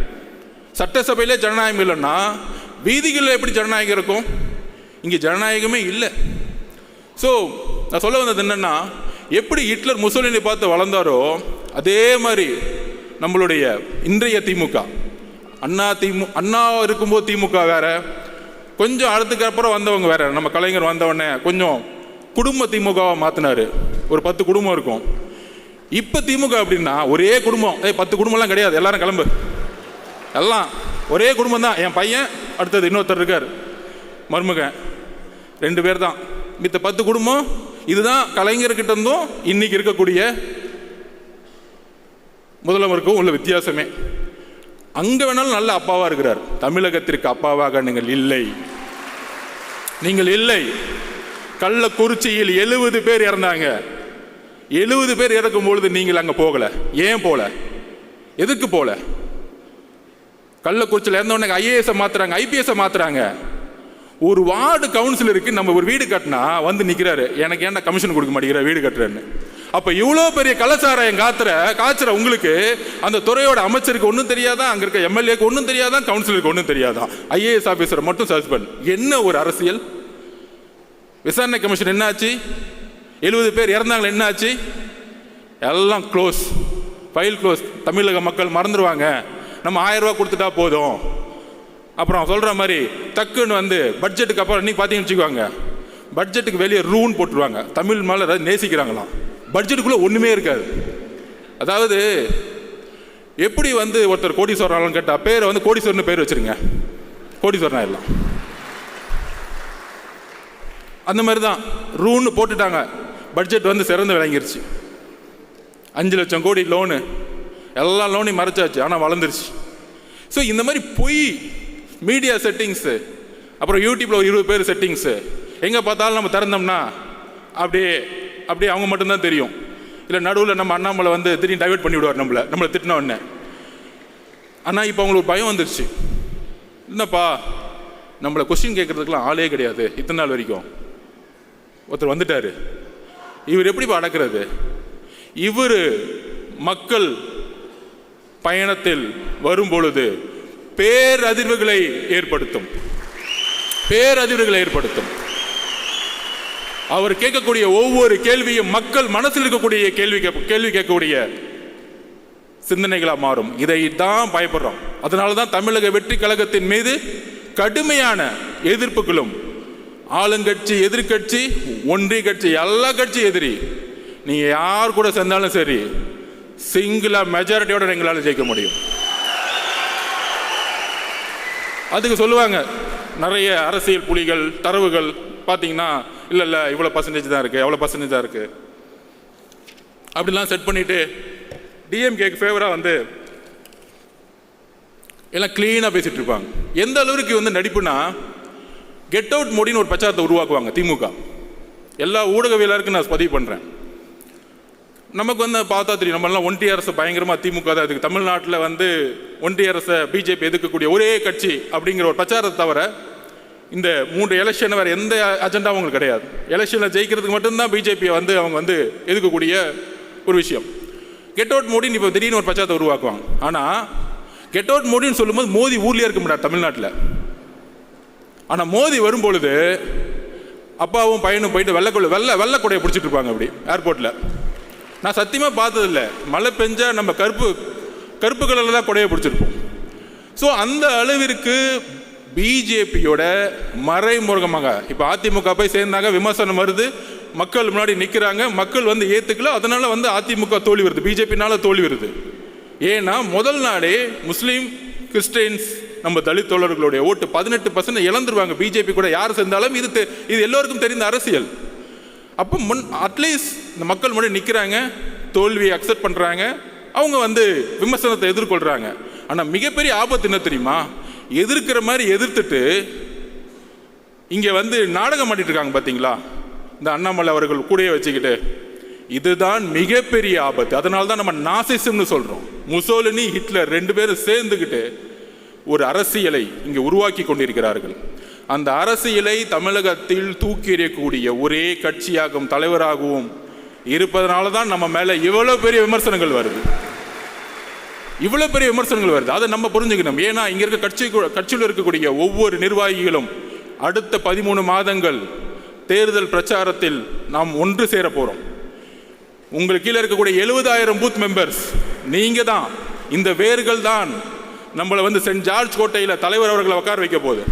சட்டசபையிலே ஜனநாயகம் இல்லைன்னா வீதிகளில் எப்படி ஜனநாயகம் இருக்கும்? இங்கே ஜனநாயகமே இல்லை. ஸோ நான் சொல்ல வந்தது என்னென்னா, எப்படி ஹிட்லர் முசோலினி பார்த்து வளர்ந்தாரோ அதே மாதிரி நம்மளுடைய இன்றைய திமுக, அண்ணா இருக்கும்போது திமுக வேற, கொஞ்சம் அடுத்துக்கு அப்புறம் வந்தவங்க வேற. நம்ம கலைஞர் வந்தவொடனே கொஞ்சம் குடும்ப திமுகவை மாற்றினார், ஒரு 10 குடும்பம் இருக்கும். இப்போ திமுக அப்படின்னா ஒரே குடும்பம், 10 குடும்பம்லாம் கிடையாது, எல்லாரும் கிளம்பு, எல்லாம் ஒரே குடும்பம் தான். என் பையன், அடுத்தது இன்னொருத்தர் இருக்கார், மருமகன், 2 பேர் தான். மித்த 10 குடும்பம். இதுதான் கலைஞர்கிட்ட இருந்தும் இன்னைக்கு இருக்கக்கூடிய முதல்வருக்கும் உள்ள வித்தியாசமே. அங்கே வேணாலும் நல்ல அப்பாவாக இருக்கிறார், தமிழகத்திற்கு அப்பாவாக நீங்கள் இல்லை, நீங்கள் இல்லை. கள்ளக்குறிச்சியில் 70 பேர் இறந்தாங்க. 70 பேர் இறக்கும் பொழுது நீங்கள் அங்கே போகல. ஏன் போல? எதுக்கு போல? கள்ளக்குறிச்சியில் இறந்தவொடனே ஐஏஎஸ் மாத்துறாங்க, ஐபிஎஸ் மாத்துறாங்க. ஒரு வார்டு கவுன்சிலருக்கு நம்ம ஒரு வீடு கட்டினா வந்து நிற்கிறாரு, எனக்கு ஏன்னா கமிஷன் கொடுக்க மாட்டேங்கிற வீடு கட்டுறேன்னு. அப்போ இவ்வளோ பெரிய கலாச்சாரம் காய்ச்சற உங்களுக்கு அந்த துறையோட அமைச்சருக்கு ஒன்றும் தெரியாதான், அங்கே இருக்க எம்எல்ஏக்கு ஒன்றும் தெரியாதான், கவுன்சிலருக்கு ஒன்றும் தெரியாதான், ஐஏஎஸ் ஆஃபீஸரை மட்டும் சஸ்பெண்ட். என்ன ஒரு அரசியல்? விசாரணை கமிஷன் என்ன ஆச்சு? 70 பேர் இறந்தாங்க, என்ன ஆச்சு? எல்லாம் க்ளோஸ், ஃபைல் க்ளோஸ். தமிழக மக்கள் மறந்துடுவாங்க, நம்ம 1000 ரூபா கொடுத்துட்டா போதும். அப்புறம் சொல்கிற மாதிரி டக்குன்னு வந்து பட்ஜெட்டுக்கு அப்புறம் இன்னைக்கு பார்த்தீங்கன்னு வச்சுக்கோங்க, பட்ஜெட்டுக்கு வெளியே ரூன் போட்டுருவாங்க. தமிழ் மேலே ஏதாவது நேசிக்கிறாங்களாம், பட்ஜெட்டுக்குள்ளே ஒன்றுமே இருக்காது. அதாவது எப்படி வந்து ஒருத்தர் கோடீஸ்வரன் கேட்டால் பேரை வந்து கோடீஸ்வரன் பேர் வச்சுருங்க, கோடீஸ்வரன் ஆயிடலாம். அந்த மாதிரி தான் ரூன்னு போட்டுட்டாங்க. பட்ஜெட் வந்து சிறந்து விளங்கிருச்சு. 5 லட்சம் கோடி லோனு, எல்லா லோனையும் மறைச்சாச்சு, ஆனால் வளர்ந்துருச்சு. ஸோ இந்த மாதிரி பொய் மீடியா செட்டிங்ஸு, அப்புறம் யூடியூப்பில் ஒரு 20 பேர் செட்டிங்ஸு, எங்கே பார்த்தாலும் நம்ம திறந்தோம்னா அப்படியே அவங்க மட்டும்தான் தெரியும். இல்லை நடுவில் நம்ம அண்ணாமலை வந்து திடீர்னு டைவெர்ட் பண்ணி விடுவார் நம்மளை திட்டின உடனே. ஆனால் இப்போ அவங்களுக்கு பயம் வந்துருச்சு, என்னப்பா நம்மளை கொஸ்டின் கேட்குறதுக்கெலாம் ஆளே கிடையாது, இத்தனை நாள் வரைக்கும் ஒருத்தர் வந்துட்டார், இவர் எப்படிப்பா அடக்கிறது? இவர் மக்கள் பயணத்தில் வரும் பொழுது பேரதிர்வுகளை ஏற்படுத்தும். அவர் கேட்கக்கூடிய ஒவ்வொரு கேள்வியும் மக்கள் மனசில் இருக்கக்கூடிய கேள்வி கேட்கக்கூடிய சிந்தனைகளா மாறும். இதை தான் பயப்படுறோம். அதனால தான் தமிழக வெற்றி கழகத்தின் மீது கடுமையான எதிர்ப்புகளும், ஆளுங்கட்சி, எதிர்கட்சி, ஒன்றிய கட்சி, எல்லா கட்சி எதிரி. நீங்க யார் கூட சேர்ந்தாலும் சரி, சிங்கிளா மெஜாரிட்டியோட எங்களால் ஜெயிக்க முடியும். அதுக்கு சொல்லுவாங்க நிறைய அரசியல் புலிகள், தரவுகள் பார்த்தீங்கன்னா, இல்லை இவ்வளோ பர்சன்டேஜ் தான் இருக்குது, எவ்வளோ பர்சன்டேஜ் தான் இருக்குது. அப்படிலாம் செட் பண்ணிவிட்டு டிஎம்கேக்கு ஃபேவராக வந்து எல்லாம் க்ளீனாக பேசிகிட்டு இருப்பாங்க. எந்த அளவுக்கு வந்து நடிப்புனா, கெட் அவுட் மோடின்னு ஒரு பிரச்சாரத்தை உருவாக்குவாங்க திமுக. எல்லா ஊடகவியலாருக்கும் நான் பதிவு பண்ணுறேன். நமக்கு வந்து பார்த்தா தெரியும், நம்மளாம் ஒன்றிய அரசு பயங்கரமாக திமுக தான் இதுக்கு தமிழ்நாட்டில் வந்து ஒன்றிய அரசை பிஜேபி எதிர்க்கக்கூடிய ஒரே கட்சி அப்படிங்கிற ஒரு பிரச்சாரத்தை தவிர இந்த 3 எலெக்ஷன் வேறு எந்த அஜெண்டாவும் அவங்களுக்கு கிடையாது. எலெக்ஷனில் ஜெயிக்கிறதுக்கு மட்டும்தான் பிஜேபியை வந்து அவங்க வந்து எதிர்க்கக்கூடிய ஒரு விஷயம். கெட் அவுட் மோடின்னு இப்போ திடீர்னு ஒரு பிரச்சாரத்தை உருவாக்குவாங்க. ஆனால் கெட் அவுட் மோடின்னு சொல்லும்போது மோடி ஊர்லேயே இருக்க முடியாது தமிழ்நாட்டில். ஆனால் மோடி வரும்பொழுது அப்பாவும் பையனும் போயிட்டு வெள்ளை கொடையை பிடிச்சிட்டு இருப்பாங்க அப்படி ஏர்போர்ட்டில். நான் சத்தியமாக பார்த்ததில்லை. மழை பெஞ்சா நம்ம கருப்பு கலரில் தான் கொடையை பிடிச்சிருப்போம். ஸோ அந்த அளவிற்கு பிஜேபியோட மறைமுகமாக இப்போ அதிமுக போய் சேர்ந்தாங்க, விமர்சனம் வருது, மக்கள் முன்னாடி நிற்கிறாங்க, மக்கள் வந்து ஏற்றுக்கல, அதனால் வந்து அதிமுக தோல்வி வருது, பிஜேபினால தோல்வி வருது. ஏன்னா முதல் நாளே முஸ்லீம், கிறிஸ்டின்ஸ், நம்ம தலித் தோழர்களுடைய ஓட்டு 18% இழந்துருவாங்க பிஜேபி கூட யார் சேர்ந்தாலும். இது எல்லோருக்கும் தெரிந்த அரசியல். அப்போ அட்லீஸ்ட் இந்த மக்கள் முன்னாடி நிற்கிறாங்க, தோல்வியை அக்செப்ட் பண்ணுறாங்க, அவங்க வந்து விமர்சனத்தை எதிர்கொள்கிறாங்க. ஆனால் மிகப்பெரிய ஆபத்து என்ன தெரியுமா? எதிர்க்கிற மாதிரி எதிர்த்துட்டு இங்கே வந்து நாடகம் ஆடிட்டு இருக்காங்க பார்த்தீங்களா, இந்த அண்ணாமலை அவர்கள் கூடயே வச்சுக்கிட்டு. இதுதான் மிகப்பெரிய ஆபத்து. அதனால தான் நம்ம நாசிசம்னு சொல்கிறோம். முசோலினி, ஹிட்லர் 2 பேரும் சேர்ந்துக்கிட்டு ஒரு அரசியலை இங்கே உருவாக்கி கொண்டிருக்கிறார்கள். அந்த அரசியலை தமிழகத்தில் தூக்கி எறியக்கூடிய ஒரே கட்சியாகவும் தலைவராகவும் இருப்பதனால தான் நம்ம மேலே இவ்வளோ பெரிய விமர்சனங்கள் வருது. அதை நம்ம புரிஞ்சுக்கணும். ஏன்னா இங்கே இருக்க கட்சியில் இருக்கக்கூடிய ஒவ்வொரு நிர்வாகிகளும் அடுத்த 13 மாதங்கள் தேர்தல் பிரச்சாரத்தில் நாம் ஒன்று சேர போகிறோம். உங்களுக்கு கீழே இருக்கக்கூடிய 70,000 பூத் மெம்பர்ஸ் நீங்கள் தான். இந்த வேர்கள் தான் நம்மளை வந்து சென்ட் ஜார்ஜ் கோட்டையில் தலைவர் அவர்களை உட்கார வைக்க போகுது.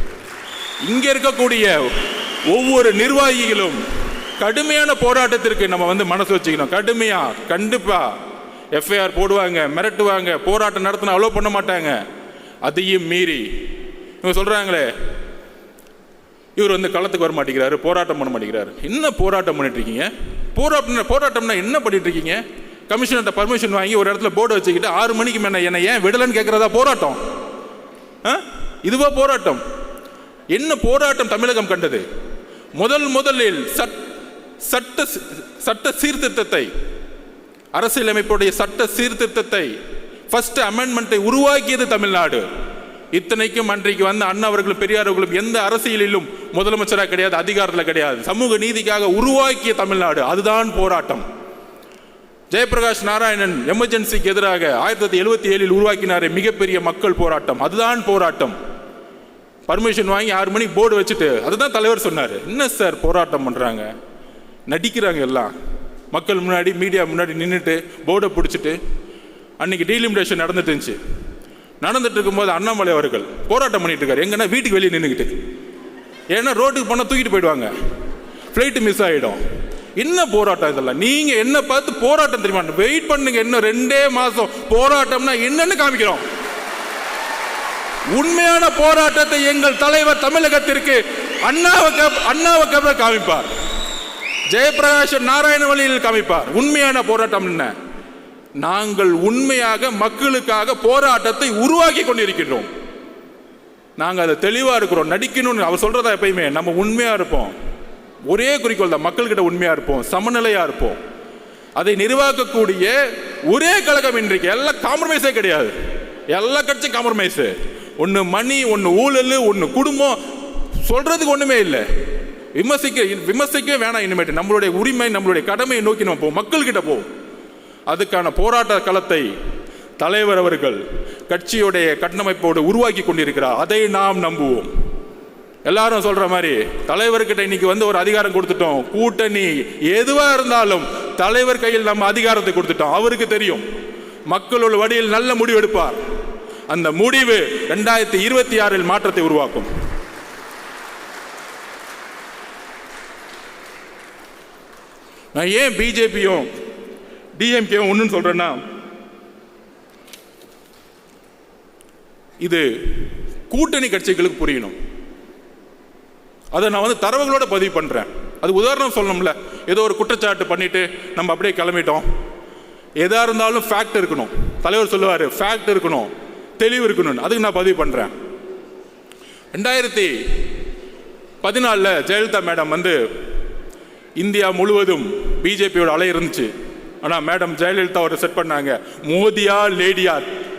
இங்கே இருக்கக்கூடிய ஒவ்வொரு நிர்வாகிகளும் கடுமையான போராட்டத்திற்கு நம்ம வந்து மனசு வச்சுக்கணும். கண்டிப்பாக எஃப்ஐஆர் போடுவாங்க, மிரட்டுவாங்க, போராட்டம் நடத்தினா அலோவ் பண்ண மாட்டாங்க. அதையும் மீறி இவங்க சொல்கிறாங்களே, இவர் வந்து களத்துக்கு வர மாட்டேங்கிறாரு, போராட்டம் பண்ண மாட்டேங்கிறாரு. என்ன போராட்டம் பண்ணிட்டு இருக்கீங்க? போராட்டம்னா என்ன பண்ணிட்டு இருக்கீங்க? கமிஷனர்கிட்ட பர்மிஷன் வாங்கி ஒரு இடத்துல போர்டு வச்சுக்கிட்டு 6 மணிக்கு மேலே என்னை ஏன் விடலன்னு கேட்குறதா போராட்டம்? இதுவா போராட்டம்? என்ன போராட்டம் தமிழகம் கண்டது? முதலில் சட்ட சீர்திருத்தத்தை, அரசியலமைப்புடைய சட்ட சீர்திருத்தத்தை, ஃபர்ஸ்ட் அமெண்ட்மெண்ட்டை உருவாக்கியது தமிழ்நாடு. இத்தனைக்கும் அன்றைக்கு வந்து அண்ணா அவர்களும் பெரியார் அவர்களும் எந்த அரசியலிலும் முதலமைச்சராக கிடையாது, அதிகாரத்தில் கிடையாது. சமூக நீதிக்காக உருவாக்கிய தமிழ்நாடு. அதுதான் போராட்டம். ஜெயபிரகாஷ் நாராயணன் எமர்ஜென்சிக்கு எதிராக 1977 உருவாக்கினாரே மிகப்பெரிய மக்கள் போராட்டம். அதுதான் போராட்டம். பர்மிஷன் வாங்கி 6 மணிக்கு போர்டு வச்சுட்டு, அதுதான் தலைவர் சொன்னார். என்ன சார் போராட்டம் பண்ணுறாங்க, நடிக்கிறாங்க எல்லாம். மக்கள் முன்னாடி, மீடியா முன்னாடி நின்றுட்டு போர்டை பிடிச்சிட்டு அன்றைக்கி டீலிமிடேஷன் நடந்துட்டு இருக்கும்போது அண்ணாமலை அவர்கள் போராட்டம் பண்ணிட்டு இருக்காரு. எங்கன்னா வீட்டுக்கு வெளியே நின்றுக்கிட்டு. ஏன்னா ரோட்டுக்கு போனால் தூக்கிட்டு போயிடுவாங்க, ஃப்ளைட்டு மிஸ் ஆகிடும். என்ன போராட்டம் இதெல்லாம்? நீங்கள் என்ன பார்த்து போராட்டம் தெரியுமா? வெயிட் பண்ணுங்க, இன்னும் 2 மாதம் போராட்டம்னா என்னன்னு காமிக்கிறோம். உண்மையான போராட்டத்தை எங்கள் தலைவர் தமிழகத்திற்கு அண்ணாவுக்கு காமிப்பார், ஜெயபிரகாஷ் நாராயண வழியில் காமிப்பார். உண்மையான போராட்டம் என்ன? நாங்கள் உண்மையாக மக்களுக்காக போராட்டத்தை உருவாக்கி கொண்டிருக்கிறோம். நாங்கள் அதை தெளிவாக இருக்கிறோம். நடிக்கணும்னு அவர் சொல்றதா எப்பயுமே நம்ம உண்மையாக இருப்போம். ஒரே குறிக்கோள் தான், மக்கள்கிட்ட உண்மையாக இருப்போம், சமநிலையாக இருப்போம். அதை நிர்வாகக்கூடிய ஒரே கழகம் இன்றைக்கு. எல்லாம் காம்ப்ரமைஸே கிடையாது, எல்லா கட்சியும் காம்ப்ரமைஸு. ஒன்று மணி, ஒன்று ஊழல், ஒன்று குடும்பம், சொல்றதுக்கு ஒன்றுமே இல்லை. விமர்சிக்க வேணாம். இனிமேட்டு நம்மளுடைய உரிமை, நம்மளுடைய கடமையை நோக்கி நம்ம போவோம், மக்கள்கிட்ட போவோம். அதுக்கான போராட்ட களத்தை தலைவர் அவர்கள் கட்சியுடைய கட்டமைப்போடு உருவாக்கி கொண்டிருக்கிறார். அதை நாம் நம்புவோம். எல்லாரும் சொல்ற மாதிரி தலைவர்கிட்ட இன்னைக்கு வந்து ஒரு அதிகாரம் கொடுத்துட்டோம். கூட்டணி எதுவாக இருந்தாலும் தலைவர் கையில் நம்ம அதிகாரத்தை கொடுத்துட்டோம். அவருக்கு தெரியும் மக்களோட வழியில் நல்ல முடிவு எடுப்பார். அந்த முடிவு 2026 மாற்றத்தை உருவாக்கும். நான் ஏன் பிஜேபியும் டிஎம்கேவும் ஒன்றுன்னு சொல்றேன்னா, இது கூட்டணி கட்சிகளுக்கு புரியணும். அதை நான் வந்து தரவுகளோட பதிவு பண்ணுறேன். அது உதாரணம் சொல்லணும்ல. ஏதோ ஒரு குற்றச்சாட்டு பண்ணிட்டு நம்ம அப்படியே கிளம்பிட்டோம், எதாக இருந்தாலும் ஃபேக்ட் இருக்கணும். தலைவர் சொல்லுவார் ஃபேக்ட் இருக்கணும், தெளிவு இருக்கணும். அதுக்கு நான் பதிவு பண்ணுறேன். 2014 ஜெயலலிதா மேடம் வந்து இந்தியா முழுவதும் பிஜேபியோட அலை இருந்துச்சு. ஆனால் மேடம் ஜெயலலிதா அவரை செட் பண்ணாங்க, மோதியா லேடியா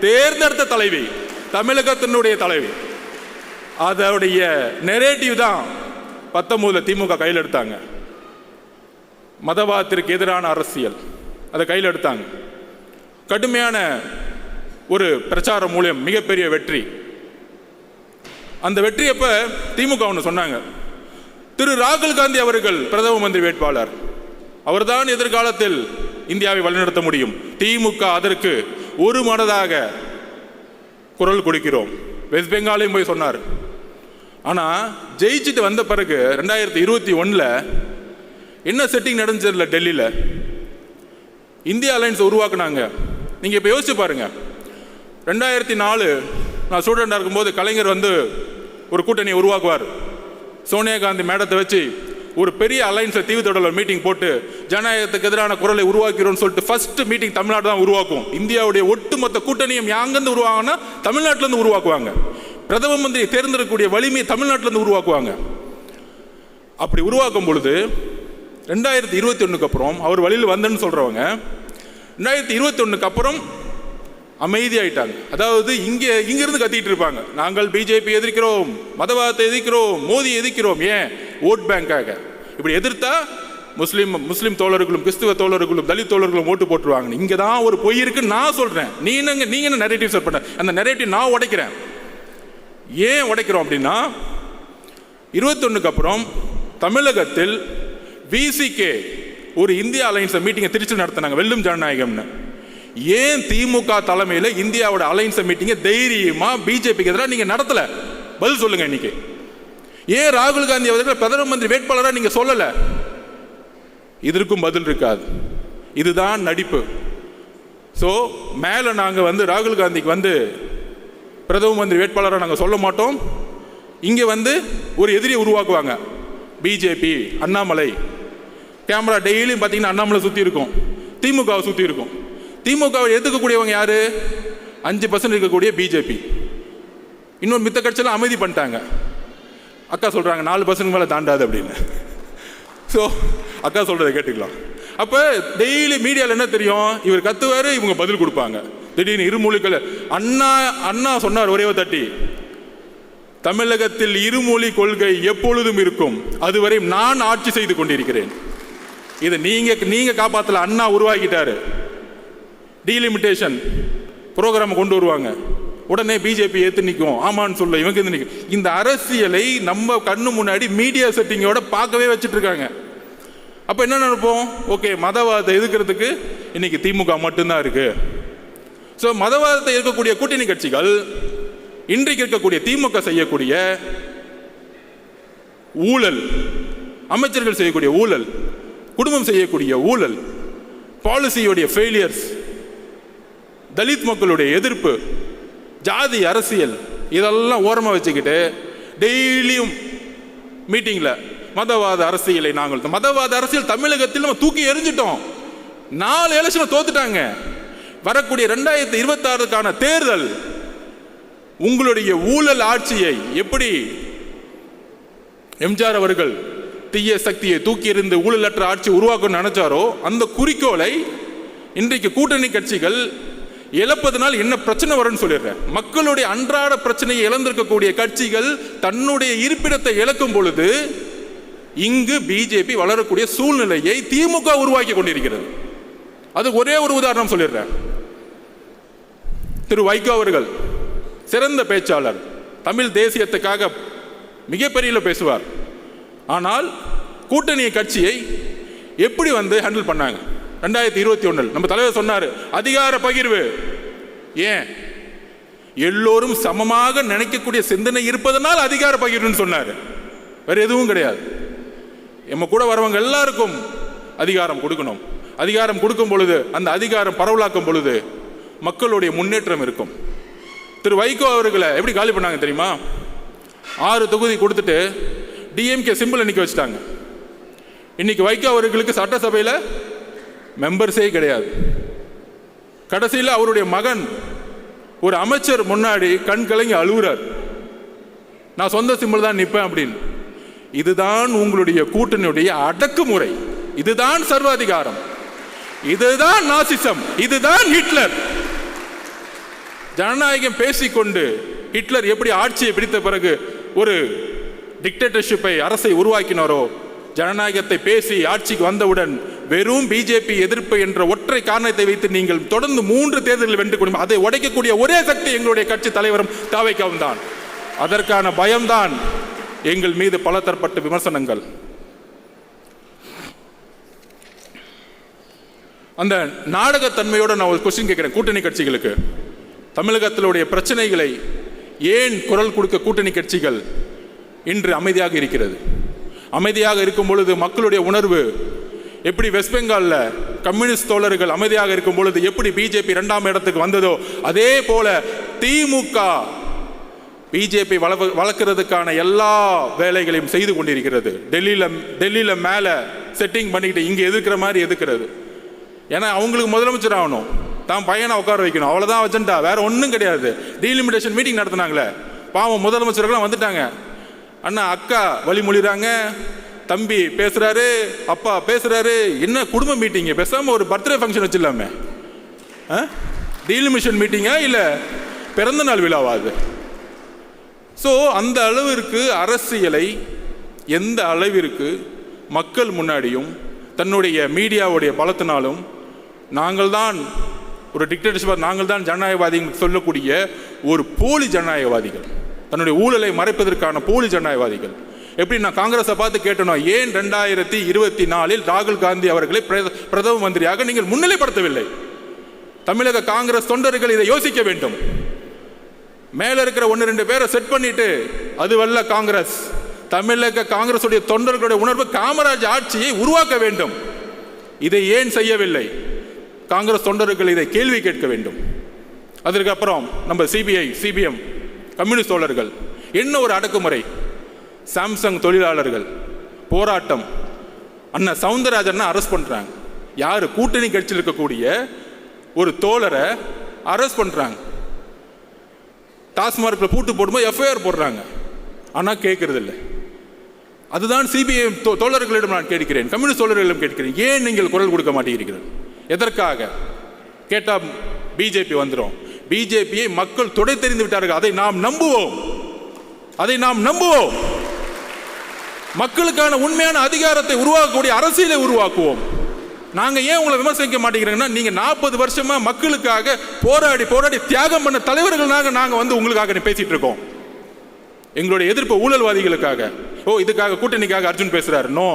தேர்ந்தெடுத்த தலைவி, தமிழகத்தினுடைய தலைவி. அதோடைய நெரேட்டிவ் தான் 19 திமுக கையில் எடுத்தாங்க. மதவாதத்திற்கு எதிரான அரசியல் அதை கையில் எடுத்தாங்க. கடுமையான ஒரு பிரச்சாரம் மூலம் மிகப்பெரிய வெற்றி. அந்த வெற்றியப்ப திமுக ஒன்று சொன்னாங்க, திரு ராகுல் காந்தி அவர்கள் பிரதம மந்திரி வேட்பாளர், அவர்தான் எதிர்காலத்தில் இந்தியாவை வழிநடத்த முடியும். திமுக அதற்கு ஒரு மனதாக குரல் கொடுக்கிறோம். வெஸ்ட் பெங்காலையும் போய் சொன்னார். ஆனால் ஜெயிச்சுட்டு வந்த பிறகு 2021 என்ன செட்டிங் நடந்துச்சு டெல்லியில், இந்தியா அலையன்ஸ் உருவாக்குனாங்க. நீங்கள் இப்போ யோசிச்சு பாருங்க. 2004 நான் ஸ்டூடெண்டாக இருக்கும்போது கலைஞர் வந்து ஒரு கூட்டணியை உருவாக்குவார். சோனியா காந்தி மேடத்தை வச்சு ஒரு பெரிய அலைன்ஸை தீவுத்தொடரில் மீட்டிங் போட்டு ஜனநாயகத்துக்கு எதிரான குரலை உருவாக்கிறோம்னு சொல்லிட்டு ஃபர்ஸ்ட் மீட்டிங் தமிழ்நாடு தான் உருவாக்கும். இந்தியாவுடைய ஒட்டுமொத்த கூட்டணியும் யாங்கேருந்து உருவாங்கன்னா தமிழ்நாட்டிலேருந்து உருவாக்குவாங்க. பிரதம மந்திரி தேர்ந்தெடுக்கக்கூடிய வலிமையை தமிழ்நாட்டிலேருந்து உருவாக்குவாங்க. அப்படி உருவாக்கும் பொழுது 2021 அப்புறம் அவர் வழியில் வந்தேன்னு சொல்கிறவங்க 2021 அப்புறம் அமைதியாயிட்டாங்க. அதாவது இங்கிருந்து கத்திட்டு இருப்பாங்க, நாங்கள் பிஜேபி எதிர்க்கிறோம், மதவாதத்தை எதிர்க்கிறோம், மோடி எதிர்க்கிறோம். ஏன்? ஓட் பேங்காக. இப்படி எதிர்த்தா முஸ்லீம் தோழர்களும் கிறிஸ்துவ தோழர்களும் தலித் தோழர்களும் ஓட்டு போட்டுருவாங்க. இங்கே தான் ஒரு பொய் இருக்குன்னு நான் சொல்கிறேன். நீங்கள் என்ன நெரேட்டிவ் செட் பண்ண, அந்த நெரேட்டிவ் நான் உடைக்கிறேன். ஏன் உடைக்கிறோம் அப்படின்னா 21 அப்புறம் தமிழகத்தில் விசிகே ஒரு இந்தியா அலைன்ஸ் மீட்டிங்கை திருச்சி நடத்தினாங்க, வெல்லும் ஜனநாயகம்னு. ஏன் திமுக தலைமையில் இந்தியாவோட அலைன்ஸ் மீட்டிங்கை தைரியமா பிஜேபிக்கு எதிராக நீங்க நடத்தல? பதில் சொல்லுங்க. இன்னைக்கு ஏன் ராகுல் காந்தி அவர்கள் பிரதம மந்திரி வேட்பாளராக நீங்க சொல்லல? இதற்கும் பதில் இருக்காது. இதுதான் நடிப்பு. ஸோ மேலே நாங்கள் வந்து ராகுல் காந்திக்கு வந்து பிரதம மந்திரி வேட்பாளராக நாங்கள் சொல்ல மாட்டோம். இங்கே வந்து ஒரு எதிரியை உருவாக்குவாங்க. பிஜேபி, அண்ணாமலை, கேமரா டெய்லியும் பார்த்தீங்கன்னா அண்ணாமலை சுற்றி இருக்கும், திமுகவை சுற்றி இருக்கும். திமுகவை எதிர்க்கக்கூடியவங்க யாரு? 5% இருக்கக்கூடிய பிஜேபி. இன்னொரு மித்த கட்சியெல்லாம் அமைதி பண்ணிட்டாங்க. அக்கா சொல்கிறாங்க 4% மேலே தாண்டாது அப்படின்னு. ஸோ அக்கா சொல்கிறத கேட்டுக்கலாம். அப்போ டெய்லி மீடியாவில் என்ன தெரியும்? இவர் கத்துவார், இவங்க பதில் கொடுப்பாங்க. திடீர்னு இருமொழிகள் அண்ணா சொன்னார் ஒரே தட்டி, தமிழகத்தில் இருமொழி கொள்கை எப்பொழுதும் இருக்கும், அதுவரை நான் ஆட்சி செய்து கொண்டிருக்கிறேன். இதை நீங்க காப்பாற்றல, அண்ணா உருவாக்கிட்டாரு. டீலிமிட்டேஷன் ப்ரோக்ராம் கொண்டு வருவாங்க, உடனே பிஜேபி ஏற்று நிற்கும், ஆமான்னு சொல்ல இவங்க எது நிற்கும். இந்த அரசியலை நம்ம கண்ணு முன்னாடி மீடியா செட்டிங்கோட பார்க்கவே வச்சுட்டு இருக்காங்க. அப்போ என்ன நினைப்போம்? ஓகே, மதவாதத்தை எதிர்க்கிறதுக்கு இன்னைக்கு திமுக மட்டும்தான் இருக்கு. ஸோ மதவாதத்தை இருக்கக்கூடிய கூட்டணி கட்சிகள் இன்றைக்கு இருக்கக்கூடிய திமுக செய்யக்கூடிய ஊழல், அமைச்சர்கள் செய்யக்கூடிய ஊழல், குடும்பம் செய்யக்கூடிய ஊழல், பாலிசியோடைய ஃபெயிலியர்ஸ், தலித் மக்களுடைய எதிர்ப்பு, ஜாதி அரசியல், இதெல்லாம் ஓரமாக வச்சுக்கிட்டு டெய்லியும் மீட்டிங்கில் மதவாத அரசியலை நாங்கள் மதவாத அரசியல் தமிழகத்தில் நம்ம தூக்கி எறிஞ்சிட்டோம். 4 எலெக்ஷன் தோத்துட்டாங்க. வரக்கூடிய 2026 தேர்தல் உங்களுடைய ஊழல் ஆட்சியை எப்படி எம்ஜிஆர் அவர்கள் தீய சக்தியை தூக்கி எறிந்து ஊழலற்ற ஆட்சி உருவாக்கணும்னு நினைச்சாரோ அந்த குறிக்கோளை இன்றைக்கு கூட்டணி கட்சிகள் இழப்பதனால் என்ன பிரச்சனை வரும்னு சொல்லிடுறேன். மக்களுடைய அன்றாட பிரச்சனையை இழந்திருக்கக்கூடிய கட்சிகள் தன்னுடைய இருப்பிடத்தை இழக்கும் பொழுது இங்கு பிஜேபி வளரக்கூடிய சூழ்நிலையை திமுக உருவாக்கி கொண்டிருக்கிறது. அது ஒரே ஒரு உதாரணம் சொல்லிடுறேன். திரு வைகோ அவர்கள் சிறந்த பேச்சாளர், தமிழ் தேசியத்துக்காக மிகப்பெரிய பேசுவார். ஆனால் கூட்டணி கட்சியை எப்படி ஹேண்டில் பண்ணாங்க? 2021 நம்ம தலைவர் சொன்னார், அதிகார பகிர்வு. ஏன்? எல்லோரும் சமமாக நினைக்கக்கூடிய சிந்தனை இருப்பதனால் அதிகார பகிர்வுன்னு சொன்னார். வேற எதுவும் கிடையாது. நம்ம கூட வரவங்க எல்லாருக்கும் அதிகாரம் கொடுக்கணும். அதிகாரம் கொடுக்கும் பொழுது அந்த அதிகாரம் பரவலாக்கும் பொழுது மக்களுடைய முன்னேற்றம் இருக்கும். திரு வைகோ அவர்களை எப்படி காலி பண்ணாங்க தெரியுமா? 6 தொகுதி கொடுத்துட்டு டிஎம்கே சிம்பிள் நிற்க வச்சுட்டாங்க. இன்னைக்கு வைகோ அவர்களுக்கு சட்டசபையில் மெம்பர்ஸே கிடையாது. கடைசியில் அவருடைய மகன் ஒரு அமைச்சர் முன்னாடி கண் கலங்கி அழுகுறார், நான் சொந்த சிம்பிள் தான் நிற்பேன் அப்படின்னு. இதுதான் உங்களுடைய கூட்டணியுடைய அடக்குமுறை, இதுதான் சர்வாதிகாரம், இதுதான் நாசிசம், இதுதான் ஹிட்லர். ஜனநாயகம் பேசிக்கொண்டு ஹிட்லர் எப்படி ஆட்சியை பிடித்த பிறகு ஒரு டிக்டேட்டர்ஷிப்பை அரசை உருவாக்கினாரோ, ஜனநாயகத்தை பேசி ஆட்சிக்கு வந்தவுடன் வெறும் பிஜேபி எதிர்ப்பு என்ற ஒற்றை காரணத்தை வைத்து நீங்கள் தொடர்ந்து 3 தேர்தல்கள் வென்று கொண்டு அதை உடைக்கக்கூடிய ஒரே சக்தி எங்களுடைய கட்சி தலைவரும் தாவைக்காவும் தான். அதற்கான பயம்தான் எங்கள் மீது பலதரப்பட்ட விமர்சனங்கள். அந்த நாடகத்தன்மையோட நான் ஒரு கொஸ்டின் கேட்கிறேன் கூட்டணி கட்சிகளுக்கு. தமிழகத்தினுடைய பிரச்சனைகளை ஏன் குரல் கொடுக்க கூட்டணி கட்சிகள் இன்று அமைதியாக இருக்கிறது? அமைதியாக இருக்கும் பொழுது மக்களுடைய உணர்வு எப்படி வெஸ்ட் பெங்காலில் கம்யூனிஸ்ட் தோழர்கள் அமைதியாக இருக்கும் பொழுது எப்படி பிஜேபி 2ஆம் இடத்துக்கு வந்ததோ, அதே போல திமுக பிஜேபி வளர்க்கறதுக்கான எல்லா வேலைகளையும் செய்து கொண்டிருக்கிறது. டெல்லியில் மேலே செட்டிங் பண்ணிக்கிட்டு இங்கே எதிர்க்கிற மாதிரி எதிர்க்கிறது. ஏன்னா அவங்களுக்கு முதலமைச்சர் ஆகணும், தான் பையனை உட்கார வைக்கணும், அவ்வளோதான் அஜெண்டா, வேற ஒன்றும் கிடையாது. டீலிமிட்டேஷன் மீட்டிங் நடத்தினாங்களே, பாவம் முதலமைச்சர்கள்லாம் வந்துட்டாங்க. அண்ணா அக்கா வழிமொழிறாங்க, தம்பி பேசுறாரு, அப்பா பேசுறாரு. என்ன குடும்ப மீட்டிங்? பேசாம ஒரு பர்த்டே ஃபங்க்ஷன் வச்சிடலாமே. டீலிமிஷன் மீட்டிங்கா இல்லை பிறந்த நாள் விழாவாது? ஸோ அந்த அளவிற்கு அரசியலை எந்த அளவிற்கு மக்கள் முன்னாடியும் தன்னுடைய மீடியாவுடைய பலத்தினாலும் நாங்கள் தான் ஒரு டிக்டேட்டர்ஷிப், நாங்கள் தான் ஜனநாயகவாதிகள் சொல்லக்கூடிய ஒரு போலி ஜனநாயகவாதிகள், தன்னுடைய ஊழலை மறைப்பதற்கான போலி ஜனநாயகவாதிகள். எப்படி நான் காங்கிரஸை பார்த்து கேட்டணும், ஏன் 2024 ராகுல் காந்தி அவர்களை பிரதம மந்திரியாக நீங்கள் முன்னிலைப்படுத்தவில்லை? தமிழக காங்கிரஸ் தொண்டர்கள் இதை யோசிக்க வேண்டும். மேல இருக்கிற 1-2 பேரை செட் பண்ணிட்டு அது வல்ல காங்கிரஸ். தமிழக காங்கிரஸ் உடைய தொண்டர்களுடைய உணர்வு காமராஜ் ஆட்சியை உருவாக்க வேண்டும். இதை ஏன் செய்யவில்லை? காங்கிரஸ் தொண்டர்கள் இதை கேள்வி கேட்க வேண்டும். அதற்கப்புறம் நம்ம சிபிஐ, சிபிஎம், கம்யூனிஸ்ட் தோழர்கள் என்ன ஒரு அடக்குமுறை. சாம்சங் தொழிலாளர்கள் போராட்டம், அண்ணா சவுந்தரராஜன் அரெஸ்ட் பண்றாங்க. யாரு? கூட்டணி கட்சியில் இருக்கக்கூடிய ஒரு தோழரை அரெஸ்ட் பண்றாங்க. டாஸ்மார்க்ல பூட்டு போடும்போது எஃப்ஐஆர் போடுறாங்க, ஆனா கேட்கறது இல்லை. அதுதான் சிபிஐ தோழர்களிடம் நான் கேட்கிறேன், கம்யூனிஸ்ட் தோழர்களிடம் கேட்கிறேன், ஏன் நீங்கள் குரல் கொடுக்க மாட்டேங்கிறீர்கள்? எதற்காக கேட்டா பிஜேபி வந்துடும். பிஜேபியை மக்கள் தொடை தெரிந்து விட்டார்கள். அதை நாம் நம்புவோம், அதை நாம் நம்புவோம். மக்களுக்கான உண்மையான அதிகாரத்தை உருவாக்கக்கூடிய அரசியலை உருவாக்குவோம். நாங்க ஏன் உங்களை விமர்சிக்க மாட்டேங்கிறோம்னா, நீங்க 40 வருஷமா மக்களுக்காக போராடி போராடி தியாகம் பண்ண தலைவர்களாக நாங்க வந்து உங்களுக்காக பேசிட்டு இருக்கோம். எங்களுடைய எதிர்ப்பு ஊழல்வாதிகளுக்காக. ஓ, இதுக்காக கூட்டணிக்காக அர்ஜுன் பேசுறாரு. நோ,